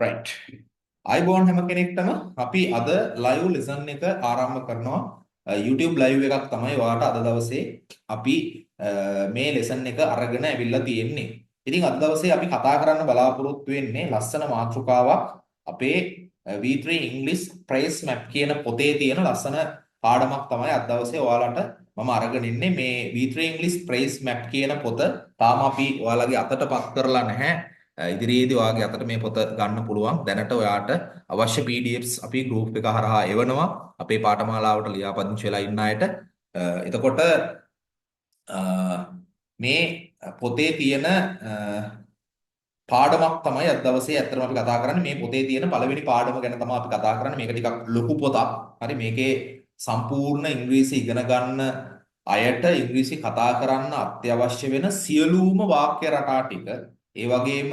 right. අයිබෝන් හැම කෙනෙක්ටම අපි අද live lesson එක ආරම්භ කරනවා. YouTube live එකක් තමයි ඔයාලට අද දවසේ අපි මේ lesson එක අරගෙන ඇවිල්ලා තියෙන්නේ. ඉතින් අද දවසේ අපි කතා කරන්න බලාපොරොත්තු වෙන්නේ ලස්සන මාතෘකාවක් අපේ V3 English Phrase Map කියන පොතේ තියෙන ලස්සන පාඩමක් තමයි අද දවසේ ඔයාලට මම අරගෙන ඉන්නේ. මේ V3 English Phrase Map කියන පොත තාම අපි ඔයාලගේ අතටපත් කරලා නැහැ. ඉදිරියේදී ඔයාගේ අතට මේ පොත ගන්න පුළුවන්. දැනට ඔයාට අවශ්‍ය PDFs අපි group එක හරහා එවනවා. අපේ පාඨමාලාවට ලියාපදිංචි වෙලා ඉන්න අයට. එතකොට මේ පොතේ තියෙන පාඩමක් තමයි අද දවසේ ඇත්තටම අපි කතා කරන්නේ. මේ පොතේ තියෙන පළවෙනි පාඩම ගැන තමයි අපි කතා කරන්නේ. මේක ටිකක් ලොකු පොතක්. හරි මේකේ සම්පූර්ණ ඉංග්‍රීසි ඉගෙන ගන්න අයට ඉංග්‍රීසි කතා කරන්න අත්‍යවශ්‍ය වෙන සියලුම වාක්‍ය රටා ටික ඒ වගේම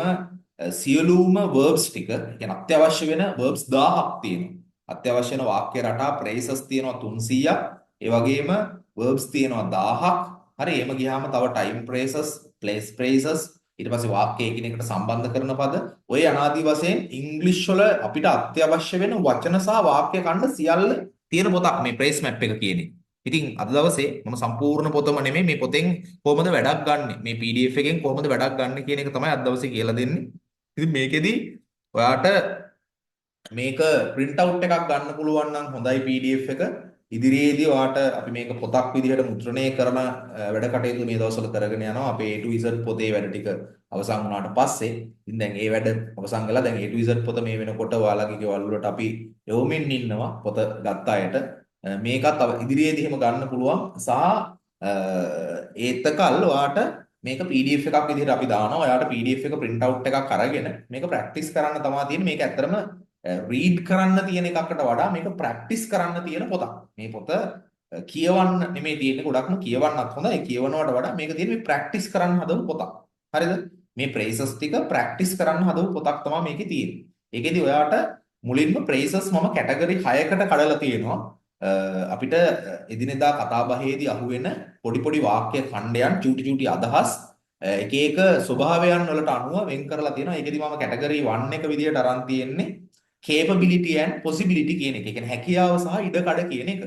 සියලුම verbs ටික කියන්නේ අත්‍යවශ්‍ය වෙන verbs 1000ක් තියෙනවා. අත්‍යවශ්‍ය වෙන වාක්‍ය රටා phrases තියෙනවා 300ක්. ඒ වගේම verbs තියෙනවා 1000ක්. හරි එහෙම ගියාම තව time phrases, place phrases ඊට පස්සේ වාක්‍ය එකිනෙකට සම්බන්ධ කරන පද ඔය අනාදි වශයෙන් ඉංග්‍රීසි වල අපිට අත්‍යවශ්‍ය වෙන වචන සහ වාක්‍ය ඛණ්ඩ සියල්ල තියෙන පොතක් මේ phrase map එක කියන්නේ. ඉතින් අද දවසේ මම සම්පූර්ණ පොතම නෙමෙයි මේ පොතෙන් කොහොමද වැඩක් ගන්නෙ මේ PDF එකෙන් කොහොමද වැඩක් ගන්නෙ කියන එක තමයි අද දවසේ කියලා දෙන්නේ. ඉතින් මේකෙදි ඔයාට මේක print out එකක් ගන්න පුළුවන් නම් හොඳයි PDF එක. ඉදිරියේදී ඔයාට අපි මේක පොතක් විදිහට මුද්‍රණය කරන වැඩ කටයුතු මේ දවස්වල කරගෙන යනවා. අපේ A to Z පොතේ වැඩ ටික අවසන් වුණාට පස්සේ ඉතින් දැන් ඒ වැඩ අවසන් කළා. දැන් A to Z පොත මේ වෙනකොට ඔයාලගේ ගෙවල් වලට අපි යොමින් ඉන්නවා පොත ගත්ත අයට. මේකත් ඉදිරියේදී එහෙම ගන්න පුළුවන් සහ ඒතකල් ඔයාට මේක PDF එකක් විදිහට අපි දානවා. ඔයාට PDF එක print out එකක් අරගෙන මේක practice කරන්න තමයි තියෙන්නේ. මේක ඇත්තටම read කරන්න තියෙන එකකට වඩා මේක practice කරන්න තියෙන පොතක්. මේ පොත කියවන්න නෙමෙයි තියෙන්නේ. ගොඩක්ම කියවන්නත් හොඳයි. කියවනවට වඩා මේක තියෙන්නේ practice කරන්න හදපු පොතක්. හරිද? මේ phrases ටික practice කරන්න හදපු පොතක් තමයි මේකේ තියෙන්නේ. ඒකෙදි ඔයාට මුලින්ම phrases මම category 6කට කඩලා තියෙනවා. අපිට එදිනෙදා කතා බහේදී අහුවෙන පොඩි පොඩි වාක්‍ය ඛණ්ඩයන් චූටි අදහස් එක එක ස්වභාවයන් වලට අනුව වෙන් කරලා තියෙනවා. ඒකෙදි මම කැටගරි 1 එක විදියට අරන් තියෙන්නේ capability and possibility කියන එක. ඒ කියන්නේ හැකියාව සහ ඉඩකඩ කියන එක.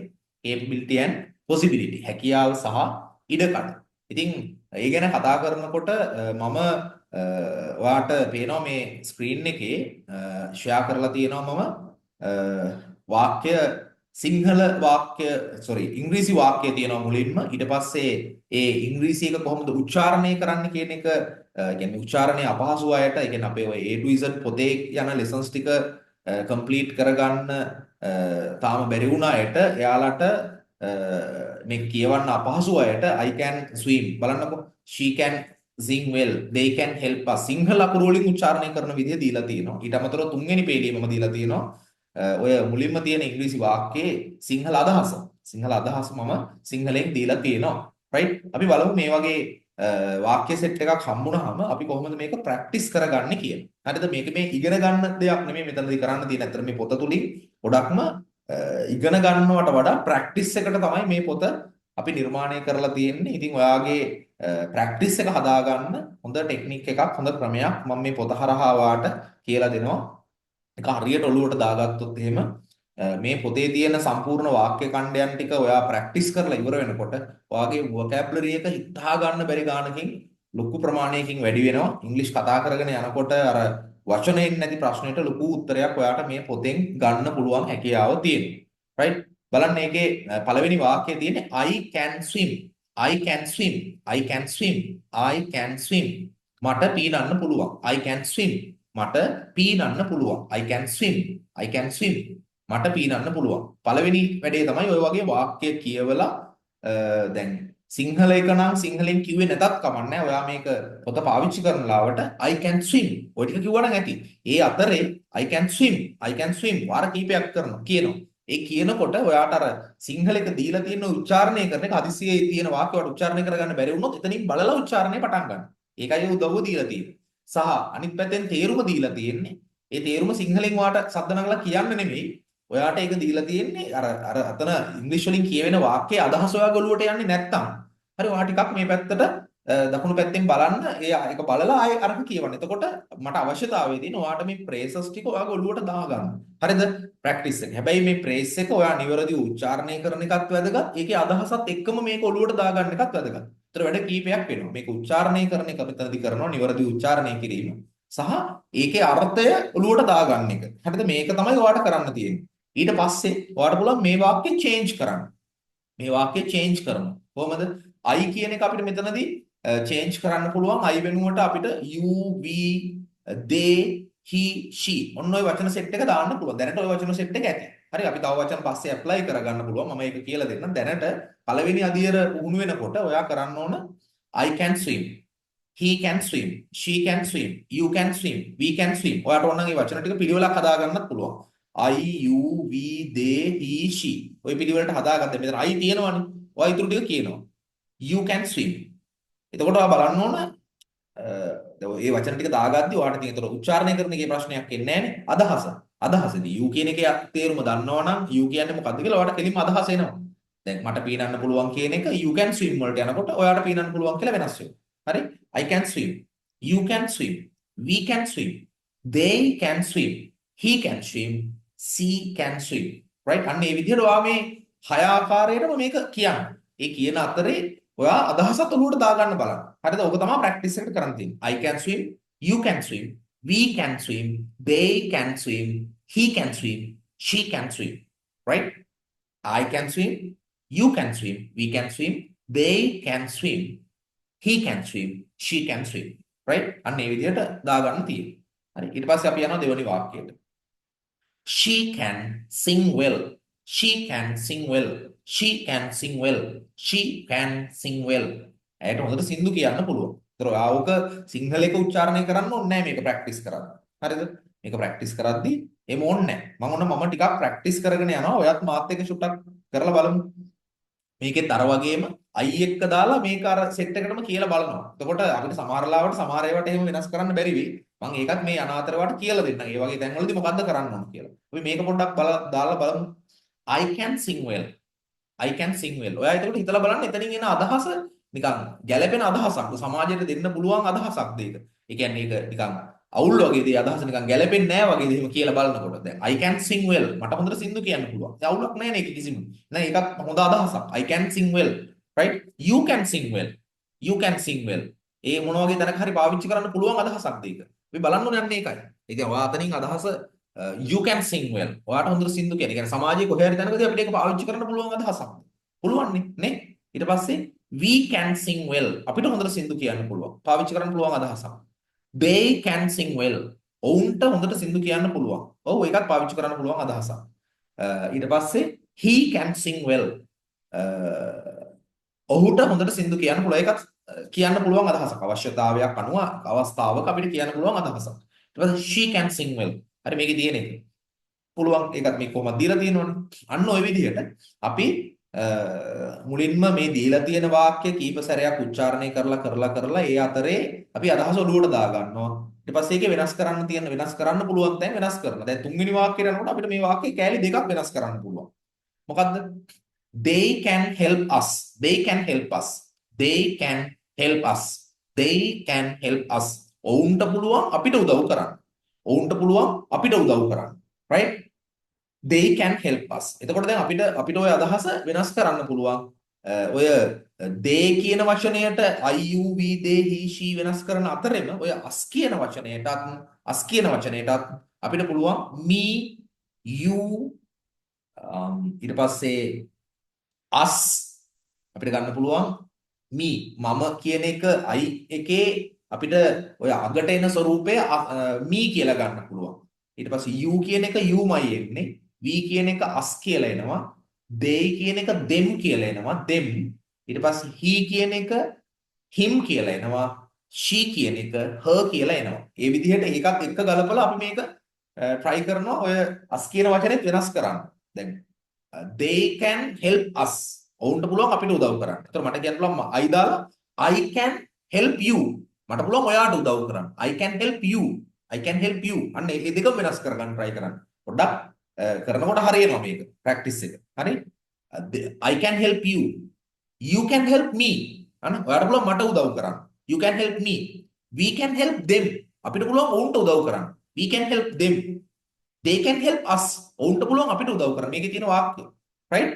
capability and possibility හැකියාව සහ ඉඩකඩ. ඉතින් ඒ ගැන කතා කරනකොට මම ඔයාට පේනවා මේ ස්ක්‍රීන් එකේ ෂෙයා කරලා තියෙනවා මම වාක්‍ය සිංහල වාක්‍ය ඉංග්‍රීසි වාක්‍ය තියෙනවා මුලින්ම ඊට පස්සේ ඒ ඉංග්‍රීසි එක කොහොමද උච්චාරණය කරන්න කියන එක කියන්නේ උච්චාරණය අපහසු අයට ඒ කියන්නේ අපේ ඔය A to Z පොතේ යන lessons ටික complete කරගන්න තාම බැරි වුණ අයට එයාලට මේ කියවන්න අපහසු අයට I can swim බලන්නකෝ she can sing well they can help us Sinhala අකුරු වලින් උච්චාරණය කරන විදිය දීලා තියෙනවා ඊට අමතරව තුන්වෙනි පේළිය මම දීලා තියෙනවා ඔය මුලින්ම තියෙන ඉංග්‍රීසි වාක්‍යයේ සිංහල අදහස මම සිංහලෙන් දීලා තියෙනවා right අපි බලමු මේ වගේ වාක්‍ය සෙට් එකක් හම්බුනහම අපි කොහොමද මේක ප්‍රැක්ටිස් කරගන්නේ කියලා හරිද මේක මේ ඉගෙන ගන්න දෙයක් නෙමෙයි මෙතනදී කරන්න තියෙන අතර මේ පොත තුලින් ගොඩක්ම ඉගෙන ගන්නවට වඩා ප්‍රැක්ටිස් එකට තමයි මේ පොත අපි නිර්මාණය කරලා තියෙන්නේ ඉතින් ඔයාගේ ප්‍රැක්ටිස් එක හදාගන්න හොඳ ටෙක්නික් එකක් හොඳ ක්‍රමයක් මම මේ පොත හරහා වාට කියලා දෙනවා ඒක හරියට ඔලුවට දාගත්තොත් එහෙම මේ පොතේ තියෙන සම්පූර්ණ වාක්‍ය ඛණ්ඩයන් ටික ඔයා ප්‍රැක්ටිස් කරලා ඉවර වෙනකොට ඔයාගේ වොකැබ්ලරි එක හිතා ගන්න බැරි ගානකින් ලොකු ප්‍රමාණයකින් වැඩි වෙනවා ඉංග්‍රීසි කතා කරගෙන යනකොට අර වචනෙන් නැති ප්‍රශ්නෙට ලොකු උත්තරයක් ඔයාට මේ පොතෙන් ගන්න පුළුවන් හැකියාව තියෙනවා right බලන්න මේකේ පළවෙනි වාක්‍යයේ තියෙන්නේ I can swim මට පීනන්න පුළුවන් I can swim මට පීනන්න පුළුවන් I can swim මට පීනන්න පුළුවන් පළවෙනි වැඩේ තමයි ඔය වගේ වාක්‍ය කියවලා දැන් සිංහල එක නම් සිංහලෙන් කිව්වේ නැතත් කමන්නේ ඔයා මේක පොත පාවිච්චි කරන ලාවට I can swim ඔය ටික කිව්වනම් ඇති ඒ අතරේ I can swim වාර කීපයක් කියනවා ඒ කියනකොට ඔයාට අර සිංහල එක දීලා තියෙන උච්චාරණය කරන එක හදිසියේ තියෙන වාක්‍ය වලට උච්චාරණය කරගන්න බැරි වුණොත් එතනින් බලලා උච්චාරණය පටන් ගන්න. ඒකයි උදව්ව දීලා තියෙන්නේ. සහ අනිත් පැත්තෙන් තේරුම දීලා තියෙන්නේ. ඒ තේරුම සිංහලෙන් වාට શબ્ද නගලා කියන්න නෙමෙයි. ඔයාට ඒක දීලා තියෙන්නේ අර අතන ඉංග්‍රීසි වලින් කියවෙන වාක්‍යයේ අදහස ඔයාගේ ඔළුවට යන්නේ නැත්තම්. හරි ඔයා ටිකක් මේ පැත්තට දකුණු පැත්තෙන් බලන්න ඒක බලලා ආයෙ අරක කියවන්න. එතකොට මට අවශ්‍යතාවය තියෙන ඔයාට මේ ප්‍රේසස් ටික ඔයාගේ ඔළුවට දාගන්න. හරිද? ප්‍රැක්ටිස් එක. හැබැයි මේ ප්‍රේස් එක ඔයා නිවැරදිව උච්චාරණය කරන එකත් වැදගත්. ඒකේ අදහසත් එක්කම මේක ඔළුවට දාගන්න එකත් වැදගත්. ඒතර වැඩ කීපයක් වෙනවා. මේක උච්චාරණය කරන එක මෙතනදී කරනවා නිවැරදිව උච්චාරණය කිරීම. සහ ඒකේ අර්ථය ඔළුවට දාගන්න එක. හරිද? මේක තමයි ඔයාට කරන්න තියෙන්නේ. ඊට පස්සේ ඔයාට පුළුවන් මේ වාක්‍ය චේන්ජ් කරන්න. මේ වාක්‍ය චේන්ජ් කරනවා. කොහොමද? I කියන එක අපිට මෙතනදී චේන්ජ් කරන්න පුළුවන්. I වෙනුවට අපිට you, we, they, he, she ඔන්න ඔය වචන සෙට් එක දාන්න පුළුවන්. දැනට ඔය වචන සෙට් එක ඇති. හරි අපි තව වචන පස්සේ ඇප්ලයි කරගන්න පුළුවන්. මම ඒක කියලා දෙන්නම්. දැනට පළවෙනි අදියර පුහුණු වෙනකොට ඔයා කරන්න ඕන I can swim. He can swim. She can swim. You can swim. We can swim. ඔයාට ඕන නම් මේ වචන ටික පිළිවෙලක් හදාගන්නත් පුළුවන්. I, you, we, they, he, she. ඔය පිළිවෙලට හදාගත්තා. මෙතන I තියෙනවනේ. ඔය ඊටු ටික කියනවා. You can swim. එතකොට ඔයා බලන්න ඕන ඒ වචන ටික දාගද්දි ඔයාට තියෙන ඒතර උච්චාරණය කරන එකේ ප්‍රශ්නයක් එන්නේ නැහැනේ. අදහසදී you කියන එකේ තේරුම දන්නවනම් you කියන්නේ මොකද්ද කියලා ඔයාට කෙලින්ම අදහස එනවා. දැන් මට පීනන්න පුළුවන් කියන එක you can swim වලට යනකොට ඔයාට පීනන්න පුළුවන් කියලා වෙනස් වෙනවා. හරි? I can swim. You can swim. We can swim. They can swim. He can swim. She can swim. Right? අන්න ඒ විදිහට ඔයා මේ හය ආකාරයටම මේක කියන්නේ. ඒ කියන අතරේ ඔයා අදහසත් ඔලුවට දාගන්න බලන්න. හරිද? ඔක තමයි ප්‍රැක්ටිස් එකට කරන්න තියෙන්නේ. I can swim, you can swim, we can swim, they can swim, he can swim, she can swim. Right? I can swim, you can swim, we can swim, they can swim, he can swim, she can swim. Right? අන්න ඒ විදිහට දාගන්න තියෙන්නේ. හරි. ඊට පස්සේ අපි යනවා දෙවෙනි වාක්‍යයට. She can sing well. She can sing well. She can sing well. She can sing well. ඇයට හොඳට සින්දු කියන්න පුළුවන්. ඒතර ආවක සිංහලයක උච්චාරණය කරන්න ඕනේ නැහැ මේක ප්‍රැක්ටිස් කරන්න. හරිද? මේක ප්‍රැක්ටිස් කරද්දී එම ඕනේ නැහැ. මම ටිකක් ප්‍රැක්ටිස් කරගෙන යනවා. ඔයත් මාත් එක්ක ෂුට්ටක් කරලා බලමු. මේකෙත් අර වගේම I එක්ක දාලා මේක අර සෙට් එකටම කියලා බලනවා. එතකොට අපිට සමහර ලාවට සමහර ඒවාට එහෙම වෙනස් කරන්න බැරි වෙයි. මම ඒකත් මේ අනාතරවට කියලා දෙන්නම්. ඒ වගේ තැන්වලදී මොකද්ද කරන්න ඕන කියලා. අපි මේක පොඩ්ඩක් දාලා බලමු. I can sing well. I can sing well. ඔයා එතකොට හිතලා බලන්න එතනින් එන අදහස නිකන් ගැළපෙන අදහසක්. සමාජයට දෙන්න පුළුවන් අදහසක්ද ඒක. ඒ කියන්නේ ඒක නිකන් අවුල් වගේ දේ අදහස නිකන් ගැළපෙන්නේ නැහැ වගේ දේ එහෙම කියලා බලනකොට. දැන් I can sing well. මට හොඳට සින්දු කියන්න පුළුවන්. ඒ අවුලක් නැහැ නේ ඒක කිසිම. නෑ ඒකත් හොඳ අදහසක්. I can sing well. Right? You can sing well. You can sing well. ඒ මොන වගේ තැනක හරි පාවිච්චි කරන්න පුළුවන් අදහසක්ද ඒක. අපි බලන්න ඕනේ යන්නේ ඒකයි. ඒ කියන්නේ ඔයා අතනින් අදහස you can sing well. ඔයාට හොඳට සින්දු කියන. ඒ කියන්නේ සමාජයේ කොහේ හරි තැනකදී අපිට ඒක පාවිච්චි කරන්න පුළුවන් අදහසක්. පුළුවන් නේ? ඊට පස්සේ we can sing well. අපිට හොඳට සින්දු කියන්න පුළුවන්. පාවිච්චි කරන්න පුළුවන් අදහසක්. They can sing well. ඔවුන්ට හොඳට සින්දු කියන්න පුළුවන්. ඔව් ඒකත් පාවිච්චි කරන්න පුළුවන් අදහසක්. ඊට පස්සේ he can sing well. ඔහුට හොඳට සින්දු කියන්න පුළුවන්. ඒකත් කියන්න පුළුවන් අදහසක්. අවශ්‍යතාවයක් අනුව අවස්ථාවක අපිට කියන්න පුළුවන් අදහසක්. ඊට පස්සේ she can sing well. හරි මේකේ තියෙන එක. පුළුවන් ඒකත් මේ කොහොමද දීලා තියෙනවනේ. අන්න ওই විදිහට අපි මුලින්ම මේ දීලා තියෙන වාක්‍ය කීප සැරයක් උච්චාරණය කරලා ඒ අතරේ අපි අදහස ඔලුවට දා ගන්නවා. ඊට පස්සේ ඒකේ වෙනස් කරන්න පුළුවන් තැන් වෙනස් කරනවා. දැන් තුන්වෙනි වාක්‍යයට යනකොට අපිට මේ වාක්‍යයේ කෑලි දෙකක් වෙනස් කරන්න පුළුවන්. මොකද්ද? They can help us. They can help us. They can help us. They can help us. ඔවුන්ට පුළුවන් අපිට උදව් කරන්න. ඔවුන්ට පුළුවන් අපිට උදව් කරන්න. Right? They can help us. එතකොට දැන් අපිට ඔය අදහස වෙනස් කරන්න පුළුවන්. ඔය they කියන වචනයට I, you, we, they, he, she වෙනස් කරන අතරෙම ඔය us කියන වචනයටත් අපිට පුළුවන් me, you ඊට පස්සේ us අපිට ගන්න පුළුවන් me මම කියන එක I එකේ අපිට ඔය අගට එන ස්වරූපය me කියලා ගන්න පුළුවන්. ඊට පස්සේ you කියන එක youමයි එන්නේ. we කියන එක us කියලා එනවා. they කියන එක them කියලා එනවා. them. ඊට පස්සේ he කියන එක him කියලා එනවා. she කියන එක her කියලා එනවා. ඒ විදිහට ඒකත් එක්ක ගලපලා අපි මේක try කරනවා ඔය us කියන වචනේත් වෙනස් කරන්න. දැන් they can help us. ඔවුන්ට පුළුවන් අපිට උදව් කරන්න. ඒතර මට කියන්න පුළුවන් I දාලා I can help you. මට පුළුවන් ඔයාට උදව් කරන්න. I can help you. I can help you. අන්න ඒ දෙකම වෙනස් කරගන්න try කරන්න. පොඩ්ඩක් කරනකොට හරියනවා මේක ප්‍රැක්ටිස් එක. හරි? I can help you. You can help me. අන්න ඔයාට පුළුවන් මට උදව් කරන්න. You can help me. We can help them. අපිට පුළුවන් ඔවුන්ට උදව් කරන්න. We can help them. They can help us. ඔවුන්ට පුළුවන් අපිට උදව් කරන්න. මේකේ තියෙන වාක්‍යය. Right?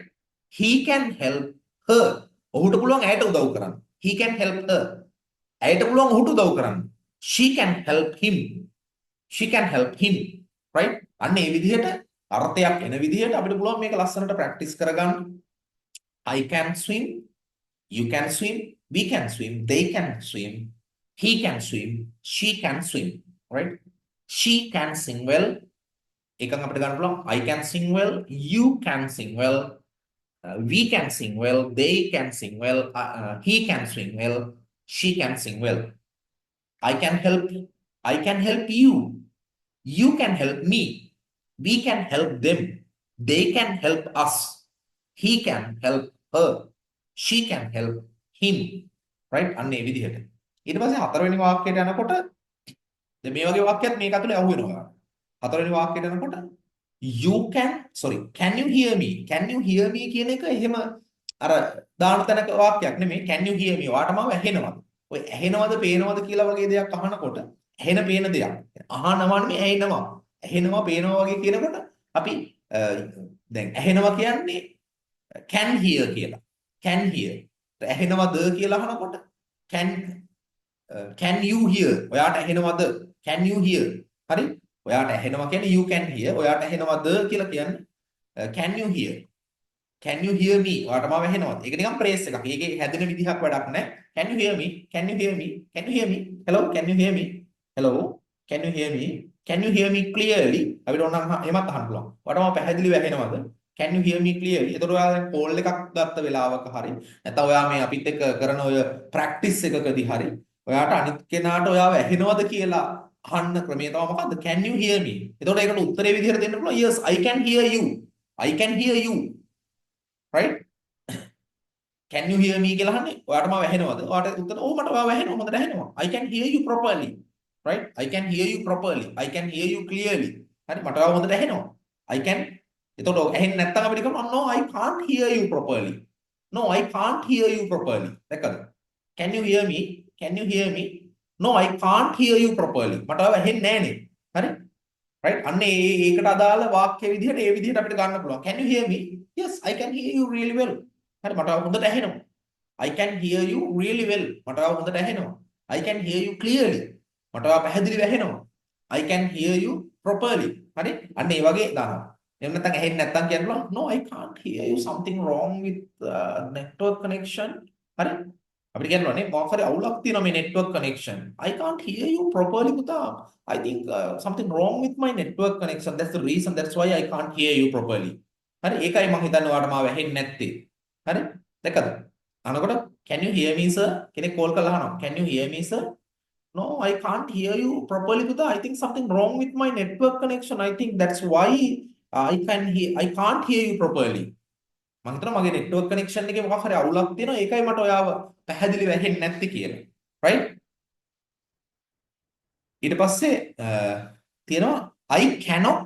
He can help her. ඔහුට පුළුවන් ඇයට උදව් කරන්න. He can help her. ඇයට පුළුවන් ඔහුට උදව් කරන්න. She can help him. She can help him. Right? අන්න ඒ විදිහට අර්ථයක් එන විදිහට අපිට පුළුවන් මේක ලස්සනට ප්‍රැක්ටිස් කරගන්න. I can swim. You can swim. We can swim. They can swim. He can swim. She can swim. Right? She can sing well. එකක් අපිට ගන්න පුළුවන් I can sing well. You can sing well. We can sing well. They can sing well. He can sing well. She can sing well. I can help. I can help you. You can help me. We can help them. They can help us. He can help her. She can help him. Right? අන්න ඒ විදිහට. ඊට පස්සේ හතරවෙනි වාක්‍යයට යනකොට දැන් මේ වගේ වාක්‍යයක් මේක ඇතුලේ අහුවෙනවා. හතරවෙනි වාක්‍යයට යනකොට can you hear me? Can you hear me කියන එක එහෙම අර දාන තැනක වාක්‍යයක් නෙමෙයි. Can you hear me? ඔයාට මාව ඇහෙනවද? ඔය ඇහෙනවද පේනවද කියලා වගේ දෙයක් අහනකොට ඇහෙන පේන දෙයක්. අහනවා නෙමෙයි ඇහෙනවා. ඇහෙනවා පේනවා වගේ කියනකොට අපි දැන් ඇහෙනවා කියන්නේ can hear කියලා. Can hear. ඇහෙනවද කියලා අහනකොට can you hear? ඔයාට ඇහෙනවද? Can you hear? හරි? ඔයාට ඇහෙනවා කියන්නේ you can hear. ඔයාට ඇහෙනවද කියලා කියන්නේ can you hear? Can you hear me? ඔයාට මාව ඇහෙනවද? ඒක නිකන් ප්‍රේස් එකක්. ඒකේ හැදෙන විදිහක් වැඩක් නැහැ. Can you hear me? Can you hear me? Can you hear me? Hello, can you hear me? Hello, can you hear me? Can you hear me clearly? අපිට ඕන නම් එහෙමත් අහන්න පුළුවන්. ඔයාට මාව පැහැදිලිව ඇහෙනවද? Can you hear me clearly? එතකොට ඔයා දැන් කෝල් එකක් ගත්ත වෙලාවක හරි නැත්නම් ඔයා මේ අපිත් එක්ක කරන ඔය ප්‍රැක්ටිස් එකකදී හරි ඔයාට අනිත් කෙනාට ඔයාව ඇහෙනවද කියලා අහන්න ක්‍රමය තමයි මොකද්ද? Can you hear me? එතකොට ඒකට උත්තරේ විදිහට දෙන්න පුළුවන්. Yes, I can hear you. I can hear you. Right? Can you hear me කියලා අහන්නේ ඔයාට මාව ඇහෙනවද? ඔයාට උත්තර ඔව් මට ඔයාව ඇහෙනවා. හොඳට ඇහෙනවා. I can hear you properly. Right? I can hear you properly. I can hear you clearly. හරි මට ඔයාව හොඳට ඇහෙනවා. I can එතකොට ඇහෙන්නේ නැත්නම් අපිට කියනවා no I can't hear you properly. No I can't hear you properly. දැක්කද? Can you hear me? Can you hear me? No I can't hear you properly. මට ඔයාව ඇහෙන්නේ නැහනේ. හරි? Right? අන්න ඒකට අදාළ වාක්‍ය විදිහට ඒ විදිහට අපිට ගන්න පුළුවන්. Can you hear me? Yes, I can hear you really well. හරි මට ඔයාව හොඳට ඇහෙනවා. I can hear you really well. මට ඔයාව හොඳට ඇහෙනවා. I can hear you clearly. මට ඔයාව පැහැදිලිව ඇහෙනවා. I can hear you properly. හරි? අන්න ඒ වගේ දානවා. එහෙම නැත්නම් ඇහෙන්නේ නැත්නම් කියන්න පුළුවන් no I can't hear you, something wrong with network connection. හරි? අපිට කියනවා නේ මොකක් හරි අවුලක් තියෙනවා මේ network connection. I can't hear you properly පුතා. I think something wrong with my network connection. That's the reason. That's why I can't hear you properly. හරි? ඒකයි මම හිතන්නේ ඔයාලට මාව ඇහෙන්නේ නැත්තේ. හරි? දැක්කද? අනකොට can you hear me sir? කෙනෙක් කෝල් කරලා අහනවා. Can you hear me sir? No, I can't hear you properly පුතා. I think something wrong with my network connection. I think that's why I can't hear you properly. මම හිතනවා මගේ network connection එකේ මොකක් හරි අවුලක් තියෙනවා. ඒකයි මට ඔයාව පැහැදිලිව ඇහෙන්නේ නැත්තේ කියලා. right? ඊට පස්සේ තියෙනවා I cannot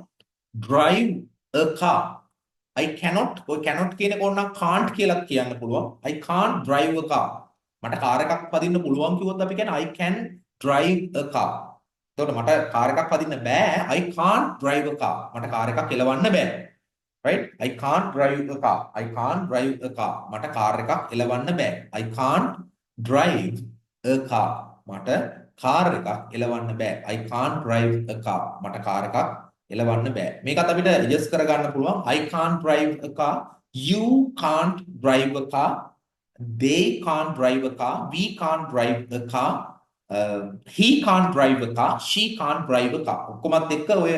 drive a car. I cannot ඔය cannot කියන එක ඕනනම් can't කියලා කියන්න පුළුවන්. I can't drive a car. මට කාර් එකක් පදින්න පුළුවන් කිව්වොත් අපි කියන්නේ I can drive a car. එතකොට මට කාර් එකක් පදින්න බෑ. I can't drive a car. මට කාර් එකක් එලවන්න බෑ. right? I can't drive a car. I can't drive a car. මට කාර් එකක් එලවන්න බෑ. I can't drive a car. මට කාර් එකක් එලවන්න බෑ. I can't drive a car. මට කාර් එකක් එලවන්න බෑ. මේකත් අපිට adjust කරගන්න පුළුවන්. I can't drive a car. You can't drive a car. They can't drive a car. We can't drive a car. He can't drive a car. She can't drive a car. ඔක්කොමත් එක්ක ඔය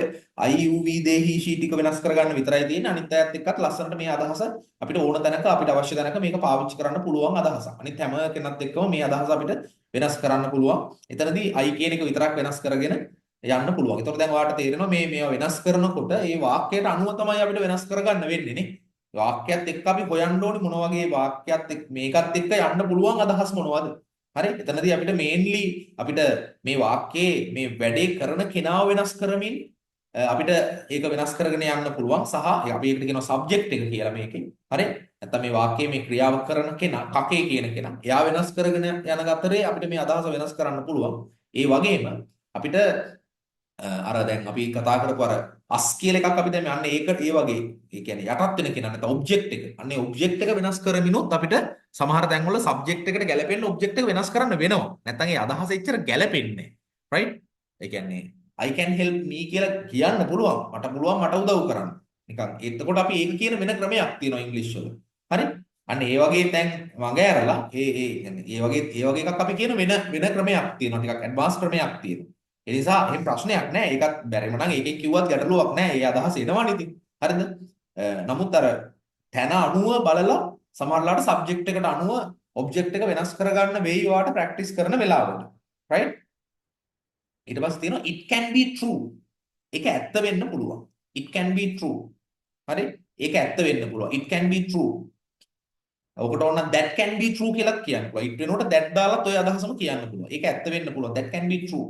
I you we they he she ටික වෙනස් කරගන්න විතරයි තියෙන්නේ. අනිත් අයත් එක්කත් ලස්සනට මේ අදහස අපිට ඕන තැනක අපිට අවශ්‍ය තැනක මේක පාවිච්චි කරන්න පුළුවන් අදහසක්. අනිත් හැම කෙනත් එක්කම මේ අදහස අපිට වෙනස් කරන්න පුළුවන්. එතනදී I කියන එක විතරක් වෙනස් කරගෙන යන්න පුළුවන්. ඒතකොට දැන් ඔයාලට තේරෙනවා මේවා වෙනස් කරනකොට මේ වාක්‍යයට අනුව තමයි අපිට වෙනස් කරගන්න වෙන්නේ නේ. වාක්‍යයත් එක්ක අපි හොයන්න ඕනේ මොන වගේ වාක්‍යයත් එක්ක මේකත් එක්ක යන්න පුළුවන් අදහස් මොනවද? හරි එතනදී අපිට මේන්ලි අපිට මේ වාක්‍යයේ මේ වැඩේ කරන කෙනාව වෙනස් කරමින් අපිට ඒක වෙනස් කරගෙන යන්න පුළුවන් සහ අපි ඒකට කියනවා සබ්ජෙක්ට් එක කියලා මේකේ. හරි නැත්නම් මේ වාක්‍යයේ මේ ක්‍රියාව කරන කෙනා කකේ කියන කෙනා එයා වෙනස් කරගෙන යන ගතරේ අපිට මේ අදහස වෙනස් කරන්න පුළුවන්. ඒ වගේම අපිට අර දැන් අපි කතා කරපු අර අස් කියලා එකක් අපි දැන් අන්න ඒකට ඒ වගේ ඒ කියන්නේ යටත් වෙන කෙනා නැත්නම් ඔබ්ජෙක්ට් එක. අන්න ඒ ඔබ්ජෙක්ට් එක වෙනස් කරමිනුත් අපිට සමහර තැන්වල සබ්ජෙක්ට් එකට ගැලපෙන්න ඔබ්ජෙක්ට් එක වෙනස් කරන්න වෙනවා. නැත්නම් ඒ අදහස එච්චර ගැලපෙන්නේ නැහැ. right? ඒ කියන්නේ I can help me කියලා කියන්න පුළුවන්. මට පුළුවන් මට උදව් කරන්න. නිකන් එතකොට අපි ඒක කියන වෙන ක්‍රමයක් තියෙනවා ඉංග්‍රීසි වල. හරි? අන්න ඒ වගේ තැන් මග ඇරලා ඒ වගේ එකක් අපි කියන වෙන ක්‍රමයක් තියෙනවා. ටිකක් ඇඩ්වාන්ස් ක්‍රමයක් තියෙනවා. ඒ නිසා එහෙම ප්‍රශ්නයක් නැහැ. ඒකත් බැරිම නම් ඒකෙන් කිව්වත් ගැටලුවක් නැහැ. ඒ අදහස එනවනේ ඉතින්. හරිද? නමුත් අර තැන අණුව බලලා සමහරලාට සබ්ජෙක්ට් එකට අණුව ඔබ්ජෙක්ට් එක වෙනස් කරගන්න වෙයි ඔයාට ප්‍රැක්ටිස් කරන වෙලාවට. right? ඊට පස්සේ තියෙනවා it can be true. ඒක ඇත්ත වෙන්න පුළුවන්. it can be true. හරි? ඒක ඇත්ත වෙන්න පුළුවන්. it can be true. ඔකට ඕන that can be true කියලා කියන්න පුළුවන්. it වෙනකොට that දාලත් ඔය අදහසම කියන්න පුළුවන්. ඒක ඇත්ත වෙන්න පුළුවන්. that can be true.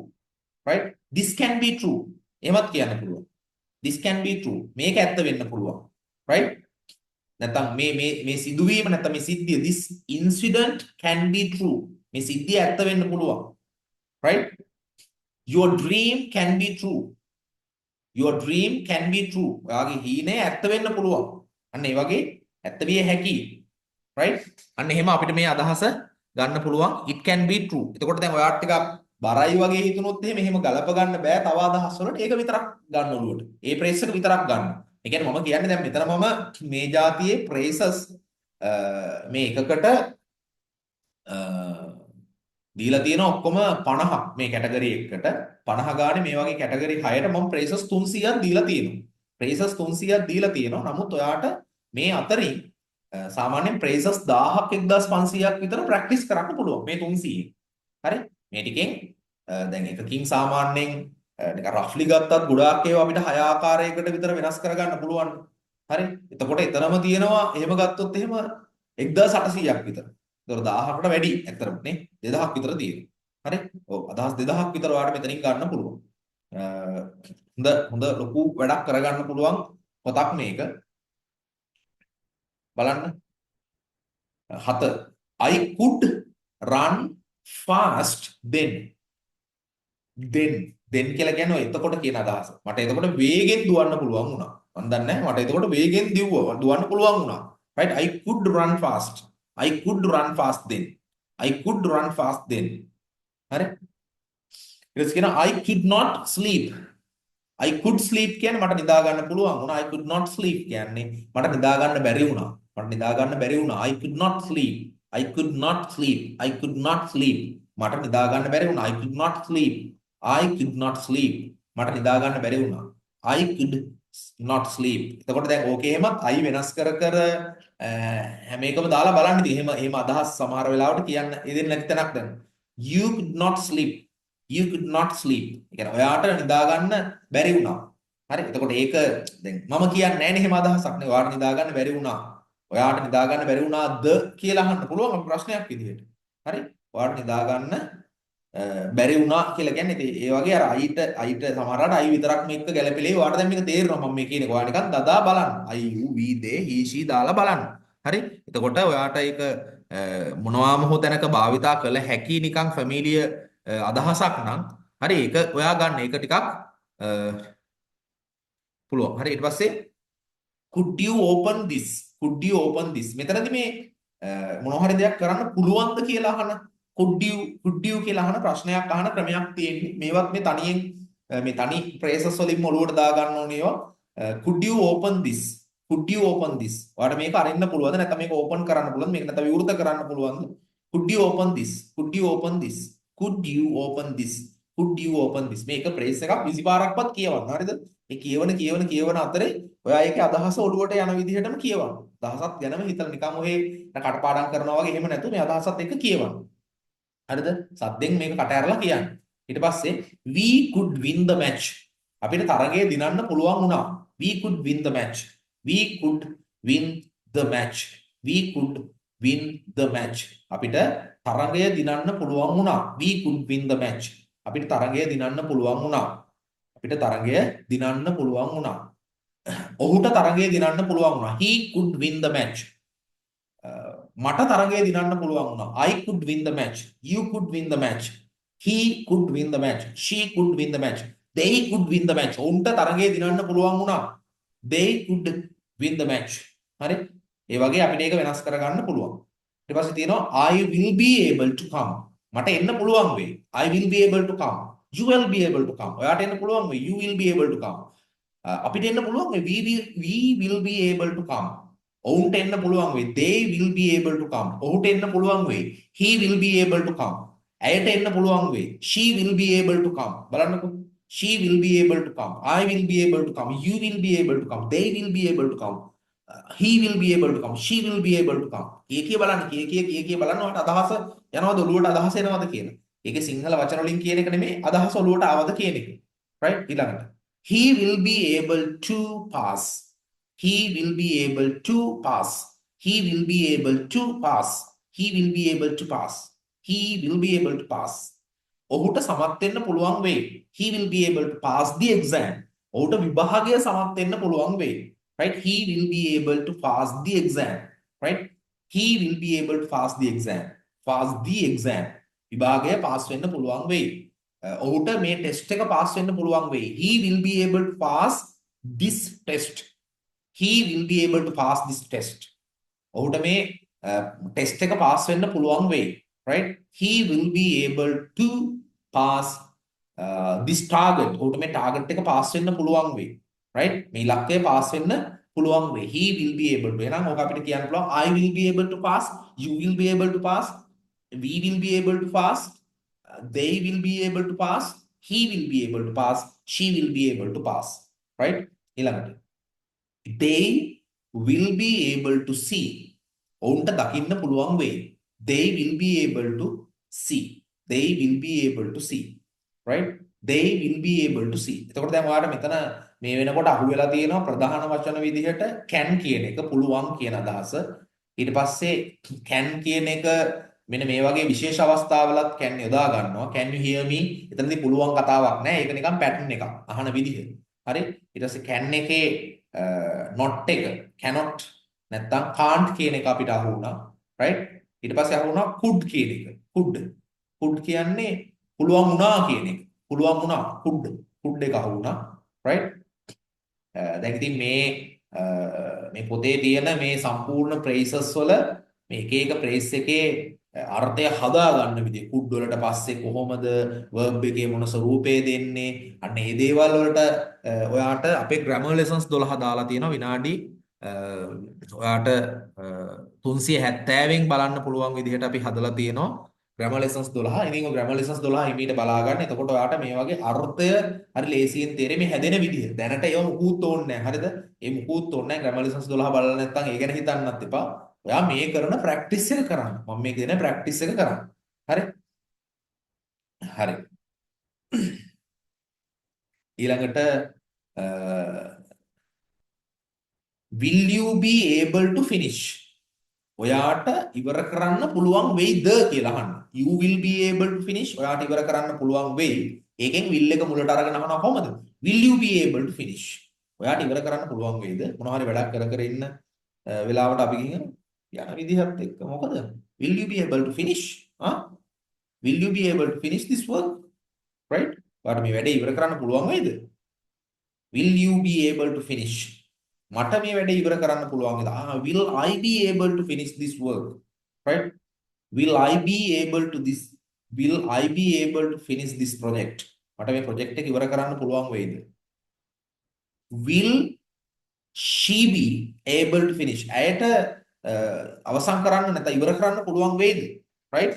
right? this can be true. එහෙමත් කියන්න පුළුවන්. this can be true. මේක ඇත්ත වෙන්න පුළුවන්. right? නැත්නම් මේ සිදුවීම නැත්නම් මේ සිද්ධිය this incident can be true. මේ සිද්ධිය ඇත්ත වෙන්න පුළුවන්. right? your dream can be true. your dream can be true. ඔයාගේ හීනේ ඇත්ත වෙන්න පුළුවන්. අන්න ඒ වගේ ඇත්ත විය හැකියි. right? අන්න එහෙම අපිට මේ අදහස ගන්න පුළුවන්. it can be true. එතකොට දැන් ඔයාට ටිකක් බරයි වගේ හිතුනොත් එහෙම ගලප ගන්න බෑ තව අදහස් වලට. ඒක විතරක් ගන්න ඔළුවට. ඒ ප්‍රේස් එක විතරක් ගන්න. ඒ කියන්නේ මම කියන්නේ දැන් මෙතන මම මේ જાතියේ ප්‍රේසස් මේ එකකට දීලා තියෙන ඔක්කොම 50ක් මේ කැටගරි එකකට 50 ගානේ මේ වගේ කැටගරි 6ට මම ප්‍රේසස් 300ක් දීලා තියෙනවා. ප්‍රේසස් 300ක් දීලා තියෙනවා. නමුත් ඔයාට මේ අතරින් සාමාන්‍යයෙන් ප්‍රේසස් 1000ක් 1500ක් විතර ප්‍රැක්ටිස් කරන්න පුළුවන් මේ 300. හරි? මේ ටිකෙන් දැන් එකකින් සාමාන්‍යයෙන් නිකන් රෆ්ලි ගත්තත් ගොඩාක් ඒවා අපිට 6 ආකාරයකට විතර වෙනස් කරගන්න පුළුවන්. හරි? එතකොට එතරම් තියෙනවා එහෙම ගත්තොත් එහෙම 1800ක් විතර. ඒතර 1000කට වැඩි ඇත්තටම නේ 2000ක් විතර තියෙනවා. හරි? ඔව් අදහස් 2000ක් විතර ඔයාලට මෙතනින් ගන්න පුළුවන්. හොඳ ලොකු වැඩක් කරගන්න පුළුවන් පොතක් මේක. බලන්න. 7 I could run fast then කියලා කියන්නේ එතකොට කියන අදහස. මට එතකොට වේගෙන් දුවන්න පුළුවන් වුණා. මම දන්නේ නැහැ මට එතකොට වේගෙන් දුවන්න පුළුවන් වුණා. right? I could run fast. I could run fast then. I could run fast then. හරි? ඊට කියන I could not sleep. I could sleep කියන්නේ මට නිදා ගන්න පුළුවන් වුණා. I could not sleep කියන්නේ මට නිදා ගන්න බැරි වුණා. මට නිදා ගන්න බැරි වුණා. I could not sleep. I could not sleep. I could not sleep. මට නිදා ගන්න බැරි වුණා. I could not sleep. I could not sleep. මට නිදා ගන්න බැරි වුණා. I could not sleep. එතකොට දැන් ඕකේ එහෙමත් I වෙනස් කර හැම එකම දාලා බලන්න ඉතින් එහෙම අදහස් සමහර වෙලාවට කියන්න ඉතින් නැති තැනක් දැන්. You could not sleep. You could not sleep. ඒ කියන්නේ ඔයාට නිදා ගන්න බැරි වුණා. හරි? එතකොට ඒක දැන් මම කියන්නේ නැහැ නේ එහෙම අදහසක් නේ. ඔයාට නිදා ගන්න බැරි වුණා. ඔයාට නිදා ගන්න බැරි වුණාද කියලා අහන්න පුළුවන් අපේ ප්‍රශ්නයක් විදිහට. හරි? ඔයාට නිදා ගන්න බැරි වුණා කියලා කියන්නේ ඉතින් ඒ වගේ අර අයිට සමහරවිට අයි විතරක් මේක ගැලපෙලේ ඔයාට දැන් මේක තේරෙනවා මම මේ කියන්නේ. ඔයා නිකන් දදා බලන්න. I you we they he she දාලා බලන්න. හරි? එතකොට ඔයාට ඒක මොනවාම හෝ තැනක භාවිතා කළ හැකි නිකන් ෆැමිලිය අදහසක් නම් හරි ඒක ඔයා ගන්න ඒක ටිකක් පුළුවන්. හරි ඊට පස්සේ could you open this? could you open this? මෙතනදී මේ මොනවා හරි දෙයක් කරන්න පුළුවන්ද කියලා අහන could you කියලා අහන ප්‍රශ්නයක් අහන ක්‍රමයක් තියෙන්නේ. මේවත් මේ තනියෙන් මේ තනි ප්‍රේසස් වලින්ම ඔලුවට දා ගන්න ඕනේ ඒවා. could you open this? could you open this? ඔයාලට මේක අරින්න පුළුවන්ද නැත්නම් මේක ඕපන් කරන්න පුළුවන්ද? මේක නැත්නම් විවෘත කරන්න පුළුවන්ද? could you open this? could you open this? could you open this? could you open this? මේක ප්‍රේස් එකක් 20 පාරක්වත් කියවන්න. හරිද? මේ කියවන අතරේ ඔයා ඒකේ අදහස ඔළුවට යන විදිහටම කියවන්න. අදහසත් ගැනම හිතලා නිකන් ඔහේ කටපාඩම් කරනවා වගේ එහෙම නැතුව මේ අදහසත් එක්ක කියවන්න. හරිද? සද්දෙන් මේක කට ඇරලා කියන්න. ඊට පස්සේ we could win the match. අපිට තරගය දිනන්න පුළුවන් වුණා. we could win the match. we could win the match. we could win the match. අපිට තරගය දිනන්න පුළුවන් වුණා. we could win the match. අපිට තරගය දිනන්න පුළුවන් වුණා. අපිට තරගය දිනන්න පුළුවන් වුණා. ඔහුට තරගය දිනන්න පුළුවන් වුණා. he could win the match. මට තරගය දිනන්න පුළුවන් වුණා. I could win the match. You could win the match. He could win the match. She could win the match. They could win the match. උන්ට තරගය දිනන්න පුළුවන් වුණා. They could win the match. හරි? ඒ වගේ අපිට ඒක වෙනස් කරගන්න පුළුවන්. ඊට පස්සේ තියෙනවා I will be able to come. මට එන්න පුළුවන් වෙයි. I will be able to come. You will be able to come. ඔයාට එන්න පුළුවන් වෙයි. You will be able to come. අපිට එන්න පුළුවන් වෙයි. We will be able to come. ඔවුන්ට එන්න පුළුවන් වෙයි. They will be able to come. ඔහුට එන්න පුළුවන් වෙයි. He will be able to come. ඇයට එන්න පුළුවන් වෙයි. She will be able to come. බලන්නකෝ. She will be able to come. I will be able to come. You will be able to come. They will be able to come. He will be able to come. She will be able to come. කිය බලන්න කිය බලන්න ඔයාලට අදහස යනවද ඔළුවට අදහස එනවද කියලා. ඒකේ සිංහල වචන වලින් කියන එක නෙමෙයි අදහස ඔළුවට ආවද කියන එක. right ඊළඟට he will be able to pass. He will be able to pass. He will be able to pass. He will be able to pass. He will be able to pass. ඔහුට සමත් වෙන්න පුළුවන් වෙයි. He will be able to pass the exam. ඔහුට විභාගය සමත් වෙන්න පුළුවන් වෙයි. right he will be able to pass the exam. right he will be able to pass the exam. pass the exam. විභාගය පාස් වෙන්න පුළුවන් වෙයි. ඔහුට මේ ටෙස්ට් එක පාස් වෙන්න පුළුවන් වෙයි. He will be able to pass this test. He will be able to pass this test. ඔහුට මේ ටෙස්ට් එක පාස් වෙන්න පුළුවන් වෙයි. right he will be able to pass this target. ඔහුට මේ ටාගට් එක පාස් වෙන්න පුළුවන් වෙයි. right මේ ඉලක්කය පාස් වෙන්න පුළුවන් වෙයි. he will be able to. එහෙනම් ඔක අපිට කියන්න පුළුවන් I will be able to pass. You will be able to pass. We will be able to pass. They will be able to pass. He will be able to pass. She will be able to pass. right ඊළඟට they will be able to see. ඔවුන්ට දකින්න පුළුවන් වෙයි. They will be able to see. They will be able to see. right they will be able to see. එතකොට දැන් ඔයාලට මෙතන මේ වෙනකොට අහු වෙලා තියෙනවා ප්‍රධාන වචන විදිහට can කියන එක පුළුවන් කියන අදහස. ඊට පස්සේ can කියන එක මෙන්න මේ වගේ විශේෂ අවස්ථාවලත් can යොදා ගන්නවා. can you hear me? එතනදී පුළුවන් කතාවක් නෑ. ඒක නිකන් pattern එකක්. අහන විදිහ. හරි? ඊට පස්සේ can එකේ not එක cannot නැත්තම් can't කියන එක අපිට අහු වුණා. right? ඊට පස්සේ අහු වුණා could කියන එක. could කියන්නේ පුළුවන් වුණා කියන එක. පුළුවන් වුණා could එක අහු වුණා. right? දැන් ඉතින් මේ පොතේ තියෙන මේ සම්පූර්ණ phrases වල මේ එක phrase එකේ අර්ථය හදා ගන්න විදිය could වලට පස්සේ කොහොමද verb එකේ මොන ස්වරූපේ දෙන්නේ අන්න මේ දේවල් වලට ඔයාට අපේ grammar lessons 12 දාලා තියෙනවා විනාඩි ඔයාට 370න් බලන්න පුළුවන් විදිහට අපි හදලා තියෙනවා grammar lessons 12. ඉතින් ඔය grammar lessons 12 හිමීට බලා ගන්න. එතකොට ඔයාට මේ වගේ අර්ථය හරි ලේසියෙන් තේරෙයි මේ හැදෙන විදිහ. දැනට ඒව මුකුත් ඕනේ නැහැ. හරිද? ඒ මුකුත් ඕනේ නැහැ. grammar lessons 12 බලලා නැත්නම් ඒ ගැන හිතන්නත් එපා. ඔයා මේ කරන ප්‍රැක්ටිස් එක කරන්න. මම මේ කියන ප්‍රැක්ටිස් එක කරන්න. හරි? හරි. ඊළඟට will you be able to finish? ඔයාට ඉවර කරන්න පුළුවන් වෙයිද කියලා අහන්න. You will be able to finish. ඔයාට ඉවර කරන්න පුළුවන් වෙයි. ඒකෙන් will එක මුලට අරගෙන අහනවා කොහමද? Will you be able to finish? ඔයාට ඉවර කරන්න පුළුවන් වෙයිද? මොනවා හරි වැඩක් කර ඉන්න වෙලාවට අපි කියන යන විදිහත් එක්ක මොකද? Will you be able to finish? Will you be able to finish this work? right? ඔයාට මේ වැඩේ ඉවර කරන්න පුළුවන් වෙයිද? Will you be able to finish? මට මේ වැඩේ ඉවර කරන්න පුළුවන් වේද? Will I be able to finish this work? right? Will I be able to finish this project? මට මේ project එක ඉවර කරන්න පුළුවන් වෙයිද? Will she be able to finish? ඇයට අවසන් කරන්න නැත්නම් ඉවර කරන්න පුළුවන් වෙයිද? right?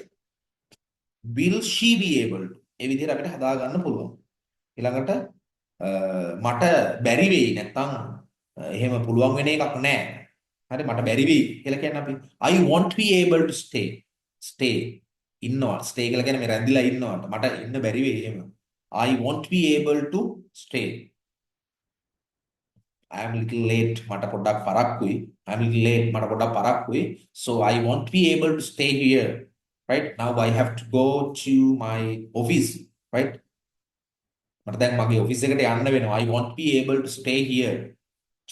Will she be able to? ඒ විදිහට අපිට හදා ගන්න පුළුවන්. ඊළඟට මට බැරි වෙයි නැත්නම් එහෙම පුළුවන් වෙන එකක් නැහැ. හරි මට බැරි වෙයි කියලා කියන්නේ අපි I won't be able to stay ඉන්නවා. stay කියලා කියන්නේ මේ රැඳිලා ඉන්නවට. මට ඉන්න බැරි වෙයි එහෙම. I won't be able to stay. I am little late. මට පොඩ්ඩක් පරක්කුයි. I am little late. මට පොඩ්ඩක් පරක්කුයි. So I won't be able to stay here. right? Now I have to go to my office. right? මට දැන් මගේ office එකට යන්න වෙනවා. I won't be able to stay here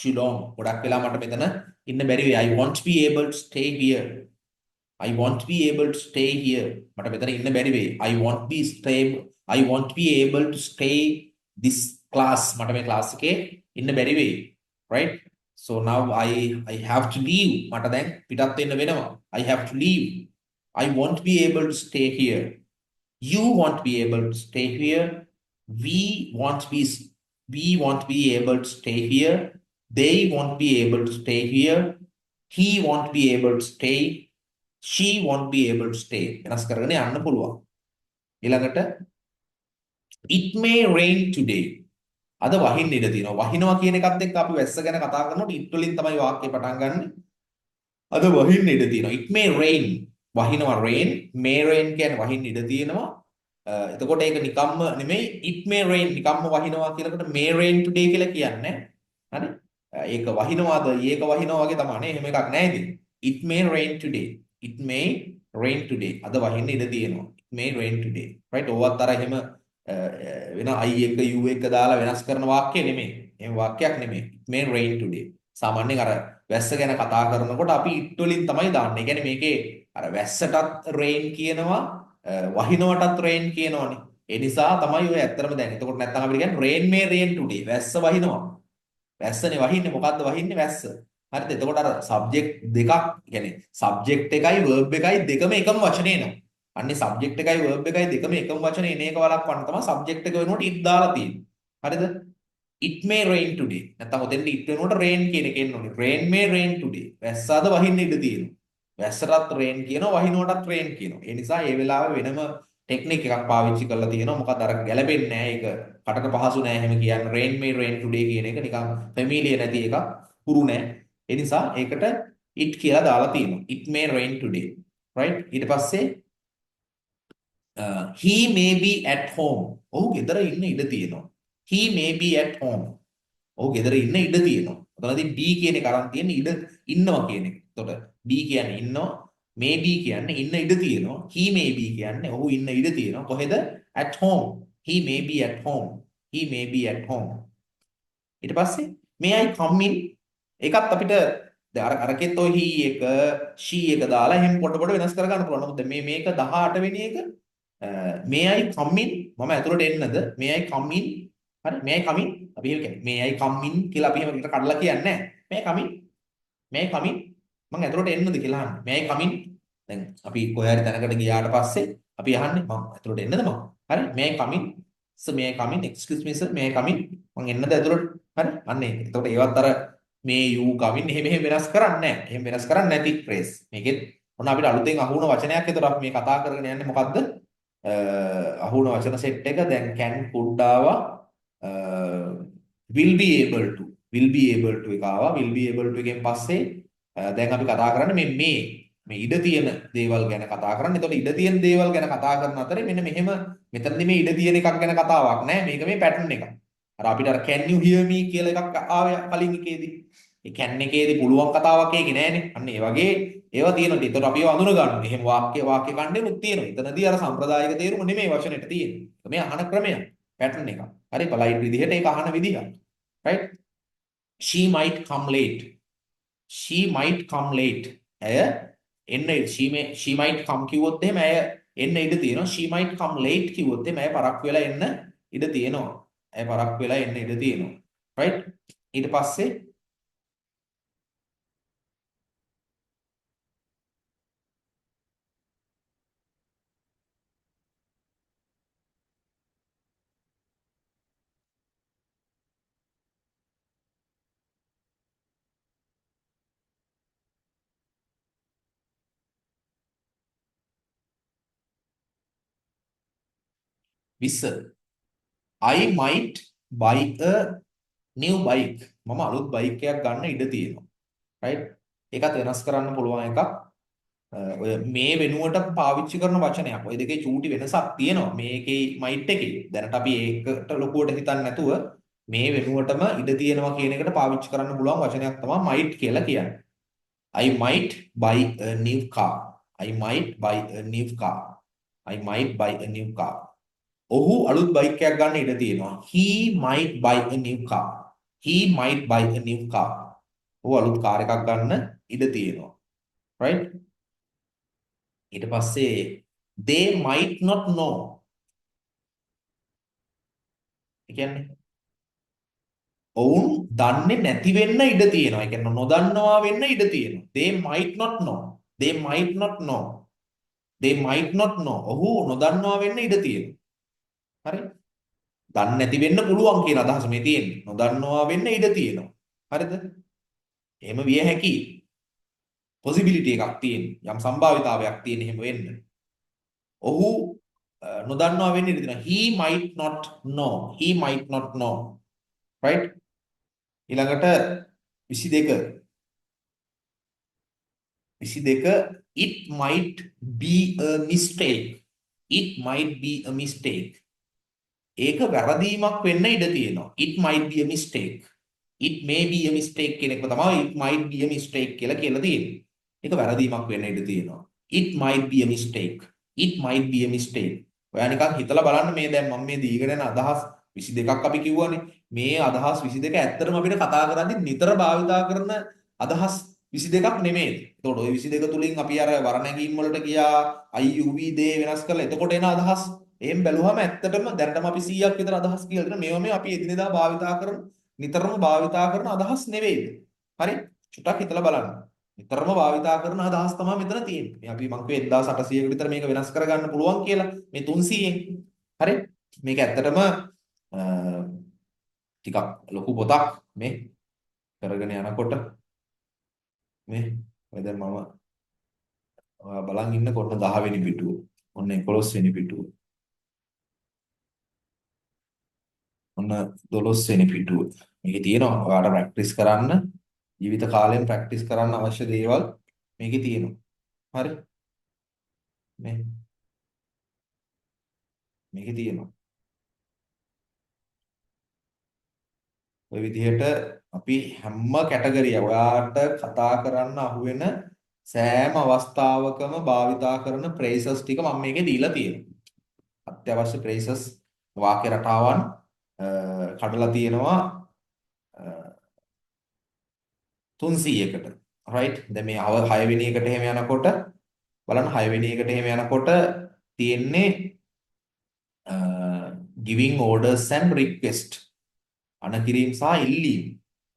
too long. ගොඩක් වෙලා මට මෙතන ඉන්න බැරි වෙයි. I won't be able to stay here I won't be able to stay here. මට මෙතන ඉන්න බැරි වෙයි. I won't be able to stay this class. මට මේ class එකේ ඉන්න බැරි වෙයි. Right? So now I have to leave. මට දැන් පිටත් වෙන්න වෙනවා. I have to leave. I won't be able to stay here. You won't be able to stay here. We won't be won't be able to stay here. They won't be able to stay here. He won't be able to stay. She won't be able to stay. වෙනස් කරගෙන යන්න පුළුවන්. ඊළඟට it may rain today. අද වහින්න ඉඩ තියෙනවා. වහිනවා කියන එකත් එක්ක අපි වැස්ස ගැන කතා කරනකොට it වලින් තමයි වාක්‍ය පටන් ගන්න. අද වහින්න ඉඩ තියෙනවා. It may rain. වහිනවා rain. May rain කියන්නේ වහින්න ඉඩ තියෙනවා. එතකොට ඒක නිකම්ම නෙමෙයි it may rain නිකම්ම වහිනවා කියලාකට may rain today කියලා කියන්නේ. හරි? ඒක වහිනවාද ඒක වහිනවා වගේ තමයි නේ. එහෙම එකක් නැහැ ඉතින්. It may rain today. It may rain today. අද වහින්න ඉඩ තියෙනවා. It may rain today. Right? ඕවත් අර එහෙම වෙන I එක U එක දාලා වෙනස් කරන වාක්‍ය නෙමෙයි. එහෙම වාක්‍යයක් නෙමෙයි. It may rain today. සාමාන්‍යයෙන් අර වැස්ස ගැන කතා කරනකොට අපි it වලින් තමයි දාන්නේ. ඒ කියන්නේ මේකේ අර වැස්සටත් rain කියනවා, වහිනවටත් rain කියනවනේ. ඒ නිසා තමයි ඔය ඇත්තටම දැන්. එතකොට නැත්තම් අපිට කියන්නේ rain may rain today. වැස්ස වහිනවා. වැස්සනේ වහින්නේ. මොකද්ද වහින්නේ? වැස්ස. හරිද? එතකොට අර සබ්ජෙක්ට් දෙකක්, يعني සබ්ජෙක්ට් එකයි verb එකයි දෙකම එකම වචනේ එනවා. අන්නේ සබ්ජෙක්ට් එකයි verb එකයි දෙකම එකම වචනේ එන එක වළක්වන්න තමයි සබ්ජෙක්ට් එක වෙනුවට it දාලා තියෙන්නේ. හරිද? It may rain today. නැත්තම් ඔතෙන්ට it වෙනුවට rain කියන එක එන්න ඕනේ. Rain may rain today. වැස්ස අද වහින්න ඉඩ තියෙනවා. වැස්සටත් rain කියනවා, වහිනවටත් rain කියනවා. ඒ නිසා මේ වෙලාවේ වෙනම ටෙක්නික් එකක් පාවිච්චි කරලා තියෙනවා. මොකද අර ගැලපෙන්නේ නැහැ. ඒක කටට පහසු නැහැ එහෙම කියන්නේ. Rain may rain today කියන එක නිකන් ෆැමිලියර් නැති එකක්. පුරු නැහැ. ඒ නිසා ඒකට it කියලා දාලා තියෙනවා. It may rain today. Right? ඊට පස්සේ he may be at home. ඔහු ගෙදර ඉන්න ඉඩ තියෙනවා. He may be at home. ඔහු ගෙදර ඉන්න ඉඩ තියෙනවා. එතනදී be කියන එක අරන් තියෙන ඉඩ ඉන්නවා කියන එක. එතකොට be කියන්නේ ඉන්නවා. may be කියන්නේ ඉන්න ඉඩ තියෙනවා. he may be කියන්නේ ඔහු ඉන්න ඉඩ තියෙනවා. කොහෙද? at home. He may be at home. He may be at home. ඊට පස්සේ may I come in? ඒකත් අපිට දැන් අරකෙත් ඔය he එක she එක දාලා එහෙම පොඩ පොඩ වෙනස් කර ගන්න පුළුවන්. නමුත් මේක 18 වෙනි එක may I come in? මම ඇතුළට එන්නද? may I come in? හරි may I come in? අපි එහෙම කියන්නේ may I come in කියලා අපි එහෙම කඩලා කියන්නේ නැහැ. may I come in? may I come in? මම ඇතුළට එන්නද කියලා අහන්නේ. may I come in? දැන් අපි කොහේ හරි තැනකට ගියාට පස්සේ අපි අහන්නේ මම ඇතුළට එන්නද මම? හරි may I come in? sir may I come in? excuse me sir may I come in? මම එන්නද ඇතුළට? හරි අන්න ඒක. එතකොට ඒවත් අර මේ you come in එහෙම වෙනස් කරන්නේ නැහැ. එහෙම වෙනස් කරන්නේ නැති phrase. මේකෙත් මොන අපිට අලුතෙන් අහුවන වචනයක්. ඒතර අපි මේ කතා කරගෙන යන්නේ මොකද්ද? අහුවන වචන සෙට් එක දැන් can could ආවා, will be able to එක ආවා. will be able to එකෙන් පස්සේ දැන් අපි කතා කරන්නේ මේ ඉඩ තියෙන දේවල් ගැන කතා කරන්නේ. එතකොට ඉඩ තියෙන දේවල් ගැන කතා කරන අතරේ මෙන්න මෙහෙම මෙතනදී මේ ඉඩ තියෙන එකක් ගැන කතාවක් නෑ. මේක මේ පැටර්න් එකක්. අර අපිට අර can you hear me කියලා එකක් ආවේ කලින් එකේදී. ඒ can එකේදී පුළුවන් කතාවක් ඒකේ නෑනේ. අන්න ඒ වගේ ඒවා තියෙනවා. ඒතකොට අපි ඒවා අඳුන ගන්නවා. එහෙම වාක්‍ය කණ්ඩෙනුත් තියෙනවා. එතනදී අර සම්ප්‍රදායික තේරුම නෙමෙයි වචනෙට තියෙන්නේ. මේ අහන ක්‍රමයක්, පැටර්න් එකක්. හරි polite විදිහට ඒක අහන විදිහ. right? She might come late. She might come late. ඇය එන්න she might come කිව්වොත් එහෙම ඇය එන්න ඉඩ තියෙනවා. she might come late කිව්වොත් එහෙම ඇය පරක්කු වෙලා එන්න ඉඩ තියෙනවා. ඇය පරක්කු වෙලා එන්න ඉඩ තියෙනවා. right? ඊට පස්සේ විස්ස I might buy a new bike. මම අලුත් බයික් එකක් ගන්න ඉඩ තියෙනවා. right? ඒකත් වෙනස් කරන්න පුළුවන් එකක්. ඔය මේ වෙනුවට පාවිච්චි කරන වචනයක්. ඔය දෙකේ චූටි වෙනසක් තියෙනවා. මේකේ might එකේ. දැනට අපි ඒකට ලොකුවට හිතන්නේ නැතුව මේ වෙනුවටම ඉඩ තියෙනවා කියන එකට පාවිච්චි කරන්න පුළුවන් වචනයක් තමයි might කියලා කියන්නේ. I might buy a new car. I might buy a new car. I might buy a new car. ඔහු අලුත් බයික් එකක් ගන්න ඉඩ තියෙනවා. He might buy a new car. He might buy a new car. ඔහු අලුත් car එකක් ගන්න ඉඩ තියෙනවා. right? ඊට පස්සේ they might not know. ඒ කියන්නේ ඔවුන් දන්නේ නැති වෙන්න ඉඩ තියෙනවා. ඒ කියන්නේ නොදන්නවා වෙන්න ඉඩ තියෙනවා. They might not know. They might not know. They might not know. ඔහු නොදන්නවා වෙන්න ඉඩ තියෙනවා. හරි? දන්නේ නැති වෙන්න පුළුවන් කියන අදහස මේ තියෙන්නේ. නොදන්නවා වෙන්න ඉඩ තියෙනවා. හරිද? එහෙම විය හැකි possibility එකක් තියෙන. යම් සම්භාවිතාවයක් තියෙන එහෙම වෙන්න. ඔහු නොදන්නවා වෙන්න ඉඩ තියෙනවා. He might not know. He might not know. Right? ඊළඟට 22 it might be a mistake. It might be a mistake. ඒක වැරදීමක් වෙන්න ඉඩ තියෙනවා. It might be a mistake. It may be a mistake කියන එක තමයි it might be a mistake කියලා තියෙන්නේ. ඒක වැරදීමක් වෙන්න ඉඩ තියෙනවා. It might be a mistake. It might be a mistake. ඔයා නිකන් හිතලා බලන්න මේ දැන් මම මේ දීගෙන යන අදහස් 22ක් අපි කිව්වනේ. මේ අදහස් 22 ඇත්තටම අපිට කතා කරද්දී නිතර භාවිතා කරන අදහස් 22ක් නෙමෙයි. එතකොට ওই 22 තුලින් අපි අර වරණැගීම් වලට ගියා IUV දේ වෙනස් කරලා එතකොට එන අදහස් එහෙන් බැලුවම ඇත්තටම දැනටම අපි 100ක් විතර අදහස් කියලා දෙන මේවා මේ අපි එදිනෙදා භාවිතා කරන නිතරම භාවිතා කරන අදහස් නෙවෙයිද? හරි? චුට්ටක් හිතලා බලන්න. නිතරම භාවිතා කරන අදහස් තමයි මෙතන තියෙන්නේ. මේ අපි මං කිව්වේ 1800ක විතර මේක වෙනස් කරගන්න පුළුවන් කියලා මේ 300ෙන්. හරි? මේක ඇත්තටම ටිකක් ලොකු පොතක් මේ කරගෙන යනකොට මේ දැන් මම ඔයා බලන් ඉන්නකොට 10 වෙනි පිටුව. ඔන්න 11 වෙනි පිටුව. ඔන්න 12 වෙනි පිටුව. මේකේ තියෙනවා ඔයාලට ප්‍රැක්ටිස් කරන්න ජීවිත කාලයෙන් ප්‍රැක්ටිස් කරන්න අවශ්‍ය දේවල් මේකේ තියෙනවා. හරි? මේකේ තියෙනවා. ඔය විදිහට අපි හැම කැටගරිය ඔයාට කතා කරන්න අහුවෙන සෑම අවස්ථාවකම භාවිතා කරන phrases ටික මම මේකේ දීලා තියෙනවා. අත්‍යවශ්‍ය phrases වාක්‍ය රටාවන් කඩලා තියෙනවා 300කට. right? දැන් මේ 6 වෙනි එකට එහෙම යනකොට බලන්න 6 වෙනි එකට එහෙම යනකොට තියෙන්නේ giving orders and request. අනකිරීම සහ ඉල්ලීම.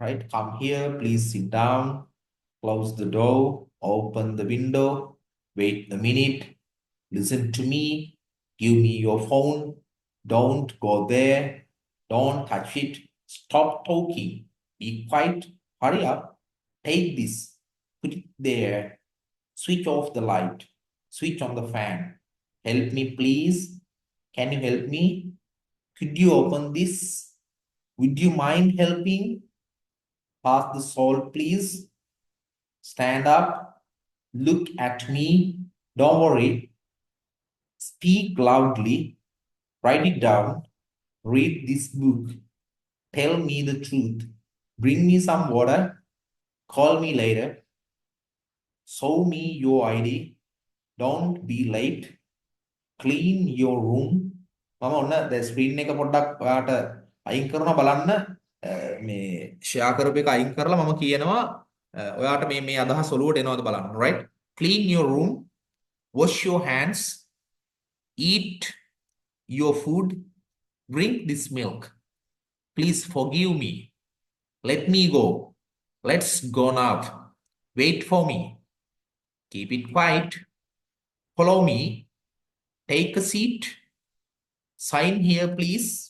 right? Come here, please sit down, close the door, open the window, wait a minute, listen to me, give me your phone, don't go there, don't touch it, stop talking, be quiet, hurry up, take this, put it there, switch off the light, switch on the fan, help me please, can you help me, could you open this, would you mind helping, pass the salt please, stand up, look at me, don't worry, speak loudly, write it down, read this book, tell me the truth, bring me some water, call me later, show me your ID, don't be late, clean your room. මම ඔන්න දැන් screen එක පොඩ්ඩක් ඔයාට අයින් කරනවා බලන්න මේ ෂෙයා කරපු එක අයින් කරලා මම කියනවා ඔයාට මේ අදහස් ඔලුවට එනවද බලන්න. right? Clean your room, wash your hands, eat your food, drink this milk, please forgive me, let me go, let's go now, wait for me, keep it quiet, follow me, take a seat, sign here please.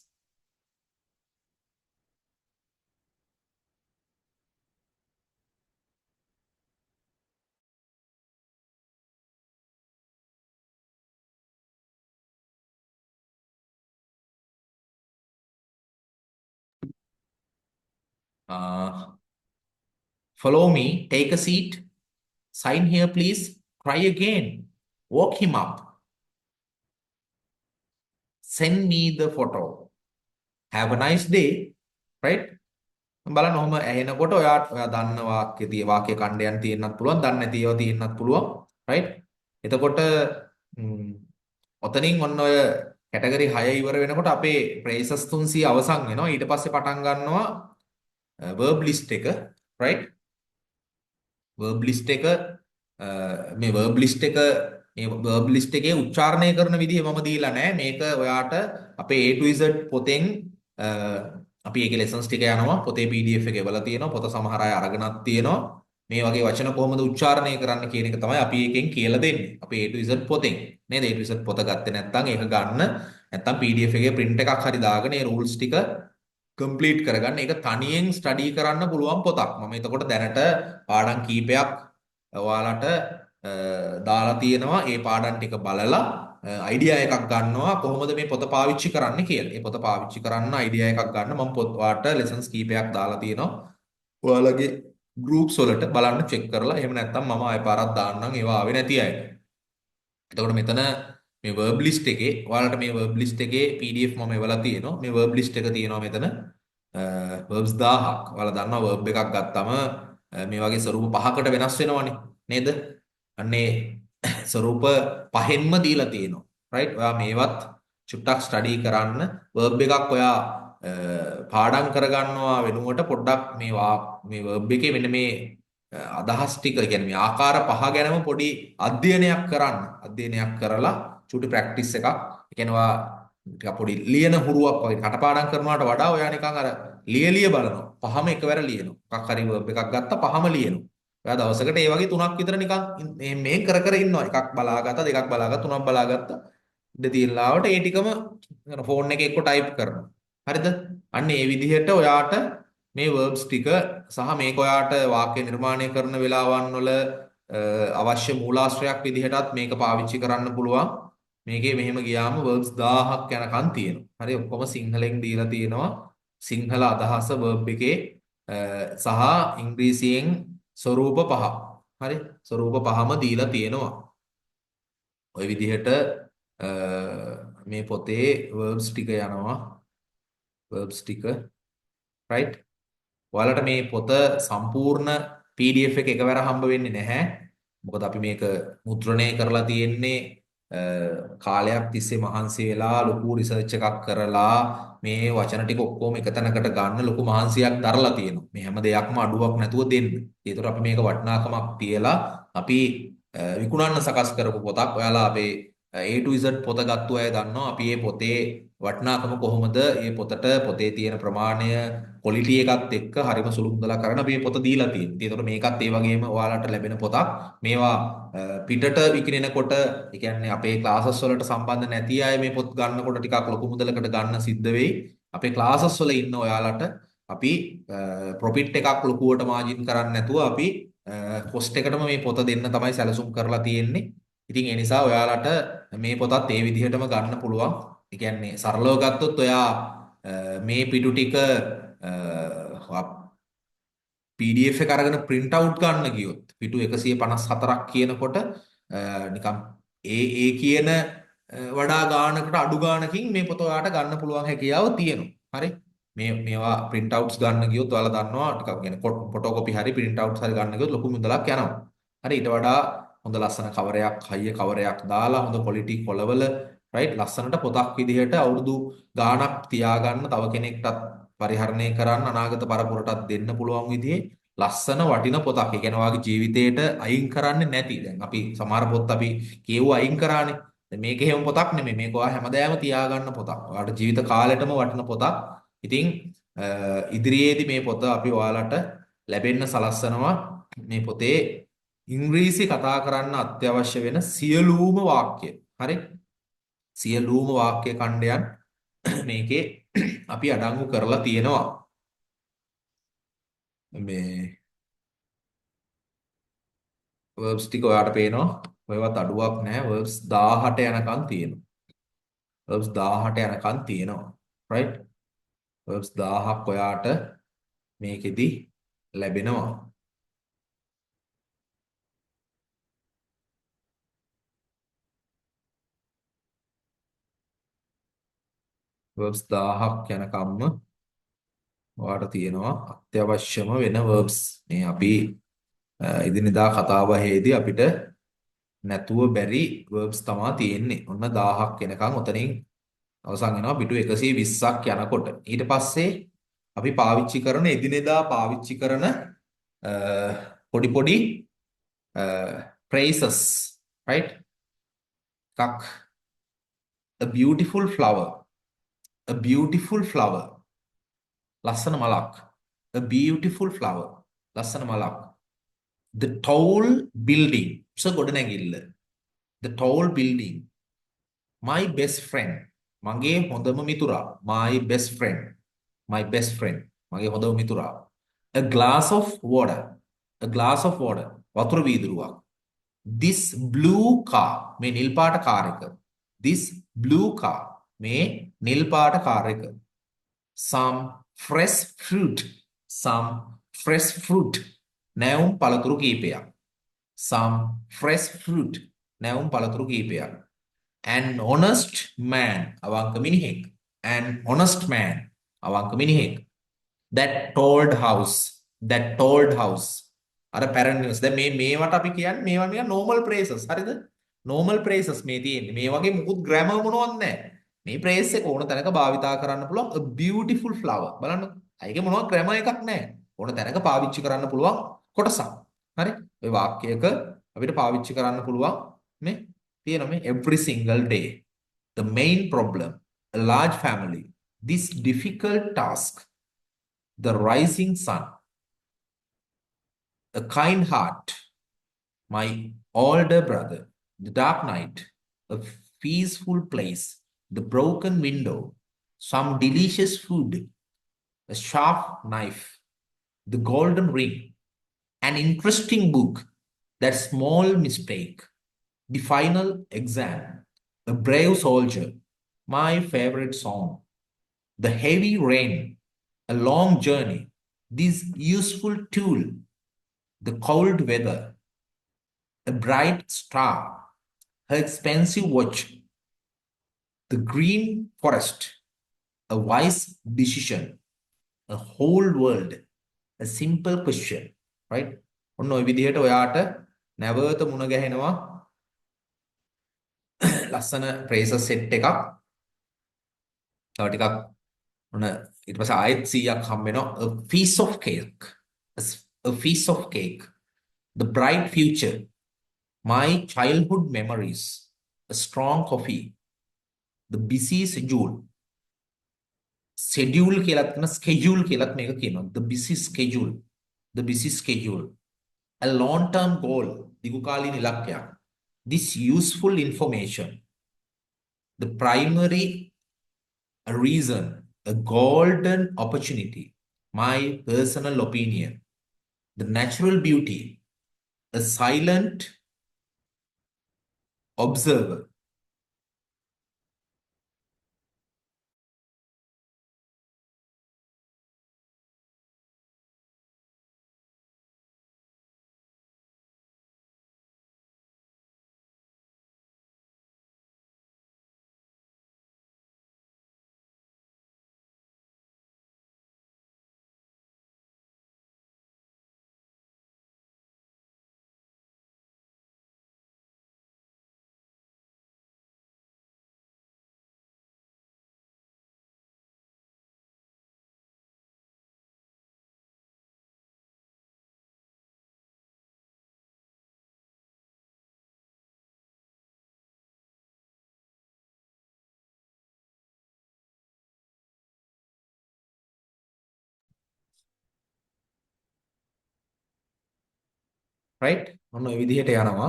Follow me, take a seat, sign here please, cry again, walk him up, send me the photo, have a nice day. right? බලන්න ඔහම ඇහෙනකොට ඔයා දන්න වාක්‍ය ඛණ්ඩයන් තියෙන්නත් පුළුවන්, දන්නේ නැති ඒවා තියෙන්නත් පුළුවන්. right? එතකොට ඔතනින් ඔන්න ඔය කැටගරි 6 ඉවර වෙනකොට අපේ phrases 300 අවසන් වෙනවා. ඊට පස්සේ පටන් ගන්නවා verb list එක. right? verb list එක මේ verb list එක මේ verb list එකේ උච්චාරණය කරන විදිහ මම දීලා නැහැ. මේක ඔයාට අපේ A to Z පොතෙන් අපි ඒකේ lessons ටික යනවා. පොතේ PDF එක එවලා තියෙනවා. පොත සමහර අය අරගෙනත් තියෙනවා. මේ වගේ වචන කොහොමද උච්චාරණය කරන්න කියන එක තමයි අපි එකෙන් කියලා දෙන්නේ. අපේ A to Z පොතෙන්. නේද? A to Z පොත ගත්තේ නැත්නම් ඒක ගන්න නැත්නම් PDF එකේ print එකක් හරි දාගෙන ඒ rules ටික කම්ප්ලීට් කරගන්න. ඒක තනියෙන් ස්ටඩි කරන්න පුළුවන් පොතක්. මම එතකොට දැනට පාඩම් කීපයක් ඔයාලට දාලා තියෙනවා. ඒ පාඩම් ටික බලලා අයිඩියා එකක් ගන්නවා කොහොමද මේ පොත පාවිච්චි කරන්න කියලා. මේ පොත පාවිච්චි කරන්න අයිඩියා එකක් ගන්න මම පොත් වාට ලෙසන්ස් කීපයක් දාලා තියෙනවා. ඔයාලගේ ගෲප්ස් වලට බලන්න චෙක් කරලා එහෙම නැත්නම් මම ආයෙ පාරක් දාන්නම් ඒවා ආවේ නැති අයට. එතකොට මෙතන මේ verb list එකේ ඔයාලට මේ verb list එකේ PDF මම එවලා තියෙනවා. මේ verb list එක තියෙනවා මෙතන verbs 1000ක්. ඔයාලා දන්නවා verb එකක් ගත්තම මේ වගේ ස්වරූප පහකට වෙනස් වෙනවනේ නේද? අන්නේ ස්වරූප පහෙන්ම දීලා තියෙනවා. right? ඔයා මේවත් චුට්ටක් ස්ටඩි කරන්න verb එකක් ඔයා පාඩම් කරගන්නවා වෙනුවට පොඩ්ඩක් මේ verb එකේ මෙන්න මේ අදහස් ටික කියන්නේ මේ ආකාර පහ ගැනම පොඩි අධ්‍යයනයක් කරන්න. අධ්‍යයනයක් කරලා චුටි ප්‍රැක්ටිස් එකක්. ඒ කියන්නේ ඔයා ටික පොඩි ලියන හුරුවක් වගේ කටපාඩම් කරනවට වඩා ඔයා නිකන් අර ලියලිය බලනවා. පහම එකවර ලියනවා. මොකක් හරි verb එකක් ගත්තා පහම ලියනවා. ඔයා දවසකට ඒ වගේ තුනක් විතර නිකන් මේ කර කර ඉන්නවා. එකක් බලාගත්තා, දෙකක් බලාගත්තා, තුනක් බලාගත්තා. ඉඳ තියලාවට ඒ ටිකම ෆෝන් එකේ එක්ක ටයිප් කරනවා. හරිද? අන්න ඒ විදිහට ඔයාට මේ verbs ටික සහ මේක ඔයාට වාක්‍ය නිර්මාණය කරන වෙලාවන් වල අවශ්‍ය මූලාශ්‍රයක් විදිහටත් මේක පාවිච්චි කරන්න පුළුවන්. මේකේ මෙහෙම ගියාම verbs 1000ක් යනකම් තියෙනවා. හරි ඔක්කොම සිංහලෙන් දීලා තියෙනවා. සිංහල අදහස verb එකේ සහ ඉංග්‍රීසියෙන් ස්වරූප පහ. හරි ස්වරූප පහම දීලා තියෙනවා. ওই විදිහට මේ පොතේ verbs ටික යනවා. verbs ටික right. ඔයාලට මේ පොත සම්පූර්ණ PDF එක එකවර හම්බ වෙන්නේ නැහැ. මොකද අපි මේක මුද්‍රණය කරලා තියෙන්නේ කාලයක් තිස්සේ මහන්සි වෙලා ලොකු රිසර්ච් එකක් කරලා මේ වචන ටික ඔක්කොම එක තැනකට ගන්න ලොකු මහන්සියක් දරලා තියෙනවා. මේ හැම දෙයක්ම අඩුවක් නැතුව දෙන්න. ඒතර අපි මේක වටිනාකමක් තියලා අපි විකුණන්න සකස් කරපු පොතක්. ඔයාලා අපේ A to Z පොත ගත්තු අය දන්නවා අපි මේ පොතේ වටිනාකම කොහොමද මේ පොතට පොතේ තියෙන ප්‍රමාණය ක්වොලිටි එකත් එක්ක හරිම සුළු මුදලක් කරගෙන අපි මේ පොත දීලා තියෙනවා. ඒතකොට මේකත් ඒ වගේම ඔයාලට ලැබෙන පොතක්. මේවා පිටට විකිනෙනකොට ඒ කියන්නේ අපේ ක්ලාසස් වලට සම්බන්ධ නැති අය මේ පොත් ගන්නකොට ටිකක් ලොකු මුදලකට ගන්න සිද්ධ වෙයි. අපේ ක්ලාසස් වල ඉන්න ඔයාලට අපි ප්‍රොෆිට් එකක් ලොකුවට මාජින් කරන්නේ නැතුව අපි කොස්ට් එකටම මේ පොත දෙන්න තමයි සැලසුම් කරලා තියෙන්නේ. ඉතින් ඒ නිසා ඔයාලට මේ පොතත් ඒ විදිහටම ගන්න පුළුවන්. ඒ කියන්නේ සරලව ගත්තොත් ඔයා මේ පිටු ටික PDF එක අරගෙන print out ගන්න ගියොත් පිටු 154ක් කියනකොට නිකම් ඒ කියන වඩා ගානකට අඩු ගානකින් මේ පොත ඔයාට ගන්න පුළුවන් හැකියාව තියෙනවා. හරි? මේවා print outs ගන්න ගියොත් ඔයාලා දන්නවා ටිකක් කියන්නේ ෆොටෝකෝපි හරි print outs හරි ගන්න ගියොත් ලොකු මුදලක් යනවා. හරි ඊට වඩා හොඳ ලස්සන කවරයක් හයිය කවරයක් දාලා හොඳ quality කොළවල right ලස්සනට පොතක් විදිහට අවුරුදු ගාණක් තියාගන්න තව කෙනෙක්ටත් පරිහරණය කරන්න අනාගත පරපුරටත් දෙන්න පුළුවන් විදිහේ ලස්සන වටින පොතක්. ඒ කියන්නේ ඔයාගේ ජීවිතේට අයින් කරන්නේ නැති. දැන් අපි සමහර පොත් අපි කියුවා අයින් කරානේ. දැන් මේක එහෙම පොතක් නෙමෙයි. මේක ඔයා හැමදාම තියාගන්න පොතක්. ඔයාට ජීවිත කාලෙටම වටින පොතක්. ඉතින් ඉදිරියේදී මේ පොත අපි ඔයාලට ලැබෙන්න සලස්සනවා. මේ පොතේ ඉංග්‍රීසි කතා කරන්න අත්‍යවශ්‍ය වෙන සියලුම වාක්‍ය. හරි? සියලුම වාක්‍ය ඛණ්ඩයන් මේකේ අපි අඩංගු කරලා තියෙනවා. මේ verbs ටික ඔයාලට පේනවා. ඔයවත් අඩුවක් නැහැ. verbs 18 යනකම් තියෙනවා. verbs 18 යනකම් තියෙනවා. right? verbs 1000ක් ඔයාට මේකෙදි ලැබෙනවා. verbs 1000ක් යනකම්ම ඔයාට තියෙනවා අත්‍යවශ්‍යම වෙන verbs. මේ අපි එදිනෙදා කතා බහේදී අපිට නැතුව බැරි verbs තමයි තියෙන්නේ. ඔන්න 1000ක් වෙනකන් ඔතනින් අවසන් වෙනවා පිටු 120ක් යනකොට. ඊට පස්සේ අපි පාවිච්චි කරන එදිනෙදා පාවිච්චි කරන පොඩි පොඩි phrases right a beautiful flower, a beautiful flower, ලස්සන මලක්, a beautiful flower, ලස්සන මලක්. The tall building, ගොඩනැගිල්ල. The tall building, my best friend, මගේ හොඳම මිතුරා, my best friend, my best friend, මගේ හොඳම මිතුරා. A glass of water, a glass of water, වතුර වීදුරුවක්. This blue car, මේ නිල් පාට කාර් එක. This blue car, මේ නිල් පාට කාර් එක. Some fresh fruit, some fresh fruit, නැවුම් පළතුරු කීපයක්. Some fresh fruit, නැවුම් පළතුරු කීපයක්. An honest man, අවංක මිනිහෙක්. An honest man, අවංක මිනිහෙක්. That told house, that told house. අර පැරණි නිවස. දැන් මේවට අපි කියන්නේ මේවා නිකන් normal phrases. හරිද? normal phrases මේ තියෙන්නේ. මේ වගේ මුකුත් grammar මොනවත් නැහැ. මේ phrase එක ඕන තැනක භාවිතා කරන්න පුළුවන්. A beautiful flower. බලන්න. ඒකේ මොනවත් grammar එකක් නැහැ. ඕන තැනක පාවිච්චි කරන්න පුළුවන් කොටසක්. හරි? ඔය වාක්‍යයක අපිට පාවිච්චි කරන්න පුළුවන් මේ තියෙන මේ every single day. The main problem, a large family, this difficult task, the rising sun, a kind heart, my older brother, the dark night, a peaceful place, the broken window, some delicious food, a sharp knife, the golden ring, an interesting book, that small mistake, the final exam, a brave soldier, my favorite song, the heavy rain, a long journey, this useful tool, the cold weather, a bright star, her expensive watch, the green forest, a wise decision, a whole world, a simple question, right? ඔන්න ඔය විදිහට ඔයාට නැවත මුණ ගැහෙනවා ලස්සන phrases set එකක්. තව ටිකක් ඔන්න ඊට පස්සේ ආයෙත් 100ක් හම්බ වෙනවා. A piece of cake, a piece of cake, the bright future, my childhood memories, a strong coffee, the busy schedule, schedule කියලාත් කියන schedule කියලාත් මේක කියනවා. The busy schedule, the busy schedule, a long term goal, දීර්ඝකාලීන ඉලක්කයක්. This useful information, the primary reason, a golden opportunity, my personal opinion, the natural beauty, a silent observer. right? ඔන්න ඔය විදිහට යනවා.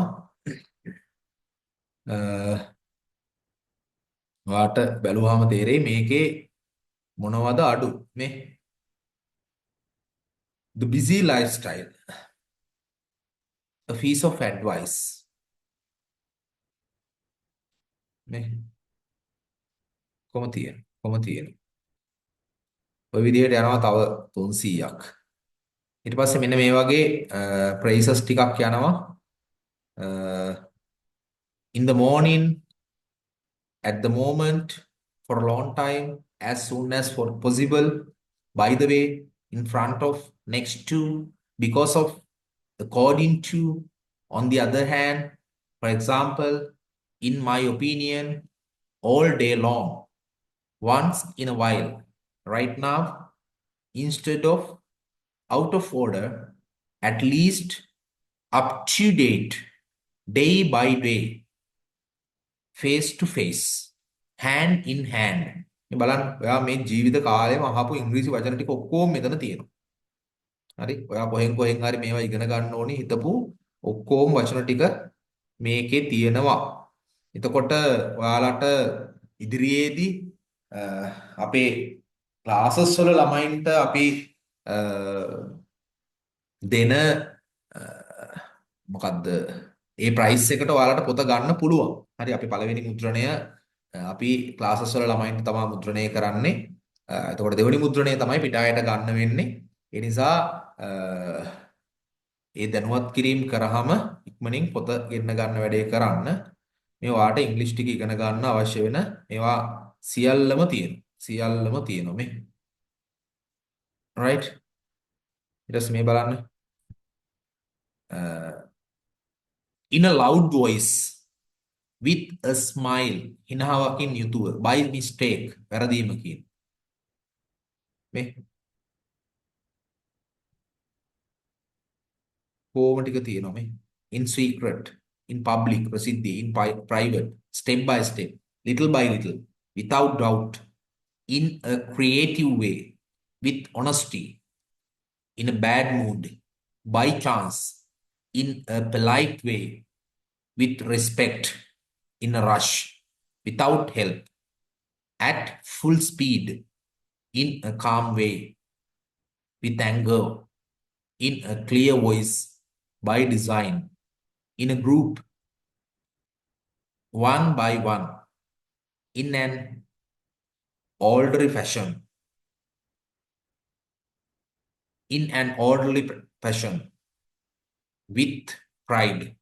ඔයාට බැලුවාම තේරෙයි මේකේ මොනවද අඩු මේ. The busy lifestyle, a piece of advice. මේ කොහොම තියෙන. ඔය විදිහට යනවා තව 300ක්. ඊට පස්සේ මෙන්න මේ වගේ phrases ටිකක් යනවා. In the morning, at the moment, for a long time, as soon as for possible, by the way, in front of, next to, because of, according to, on the other hand, for example, in my opinion, all day long, once in a while, right now, instead of, out of order, at least, up to date, day by day, face to face, hand in hand. මේ බලන්න ඔයා මේ ජීවිත කාලෙම අහපු ඉංග්‍රීසි වචන ටික ඔක්කොම මෙතන තියෙනවා. හරි? ඔයා කොහෙන් කොහෙන් හරි මේවා ඉගෙන ගන්න ඕනි හිතපු ඔක්කොම වචන ටික මේකේ තියෙනවා. එතකොට ඔයාලට ඉදිරියේදී අපේ ක්ලාසස් වල ළමයින්ට අපි දෙන මොකද්ද ඒ ප්‍රයිස් එකට ඔයාලට පොත ගන්න පුළුවන්. හරි අපි පළවෙනි මුද්‍රණය අපි ක්ලාසස් වල ළමයින්ට තමයි මුද්‍රණය කරන්නේ. එතකොට දෙවෙනි මුද්‍රණය තමයි පිටායට ගන්න වෙන්නේ. ඒ නිසා ඒ දැනුවත් කිරීම කරාම ඉක්මනින් පොත ගෙන්න ගන්න වැඩේ කරන්න. මේ ඔයාලට ඉංග්‍රීසි ටික ඉගෙන ගන්න අවශ්‍ය වෙන මේවා සියල්ලම තියෙනවා. සියල්ලම තියෙනවා මේ. right ඊට පස්සේ මේ බලන්න. In a loud voice with a smile හිනාවකින් යුතුව by mistake වැරදීමකින් මේ කොහොම ටික තියෙනවා මේ in secret in public ප්‍රසිද්ධි in private step by step little by little without doubt in a creative way with honesty in a bad mood by chance in a polite way with respect in a rush without help at full speed in a calm way with anger in a clear voice by design in a group one by one in an orderly fashion in an orderly fashion with pride.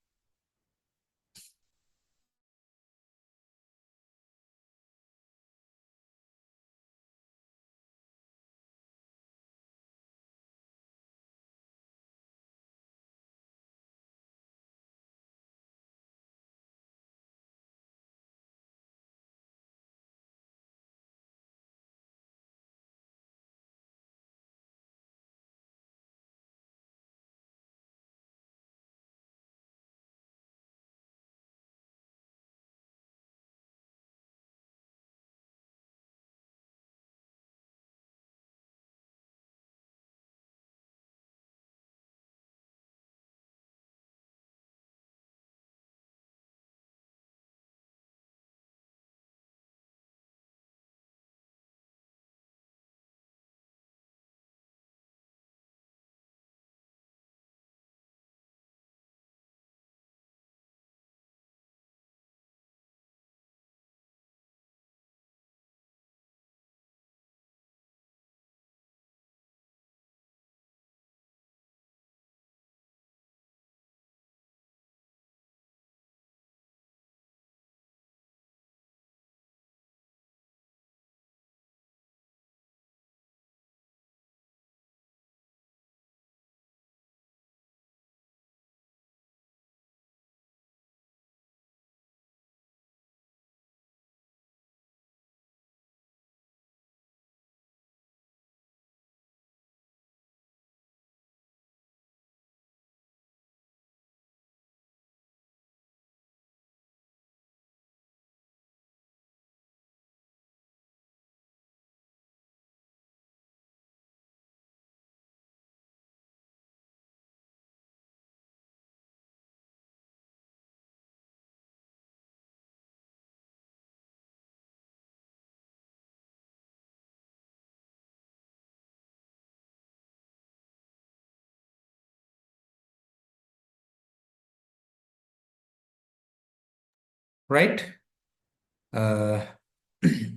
right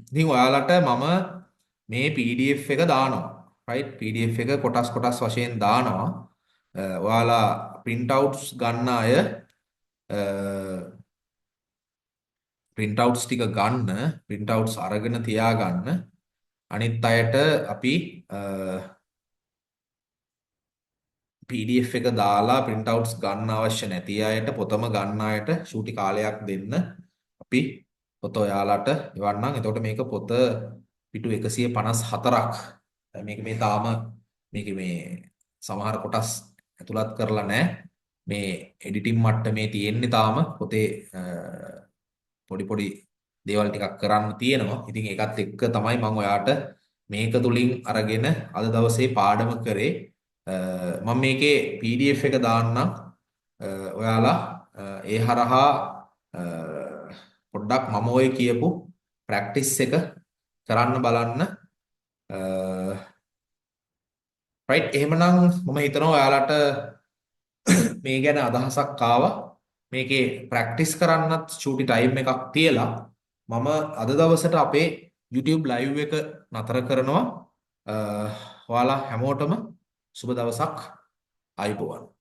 ඉතින් ඔයාලට මම මේ PDF එක දානවා right PDF එක කොටස් කොටස් වශයෙන් දානවා ඔයාලා print outs ගන්න අය print outs ටික ගන්න print outs අරගෙන තියාගන්න අනිත් අයට අපි PDF එක දාලා print outs ගන්න අවශ්‍ය නැති අයට පොතම ගන්න අයට ෂූටි කාලයක් දෙන්න අපි පොත ඔයාලට එවන්නම්. එතකොට මේක පොත පිටු 154ක්. මේක මේ තාම මේක මේ සමහර කොටස් ඇතුළත් කරලා නැහැ. මේ එඩිටින් මට්ටමේ තියෙන්නේ තාම පොඩි පොඩි දේවල් ටිකක් කරන්න තියෙනවා. ඉතින් ඒකත් එක්ක තමයි මම ඔයාට මේක තුලින් අරගෙන අද දවසේ පාඩම කරේ. මම මේකේ PDF එක දාන්නම්. ඔයාලා ඒ හරහා පොඩ්ඩක් මම ඔය කියපු ප්‍රැක්ටිස් එක කරන්න බලන්න. රයිට්, එහෙමනම් මම හිතනවා ඔයාලට මේ ගැන අදහසක් ආවා. මේකේ ප්‍රැක්ටිස් කරන්නත් චූටි ටයිම් එකක් තියලා මම අද දවසට අපේ YouTube live එක නතර කරනවා. ඔයාලා හැමෝටම සුබ දවසක්. ආයුබෝවන්.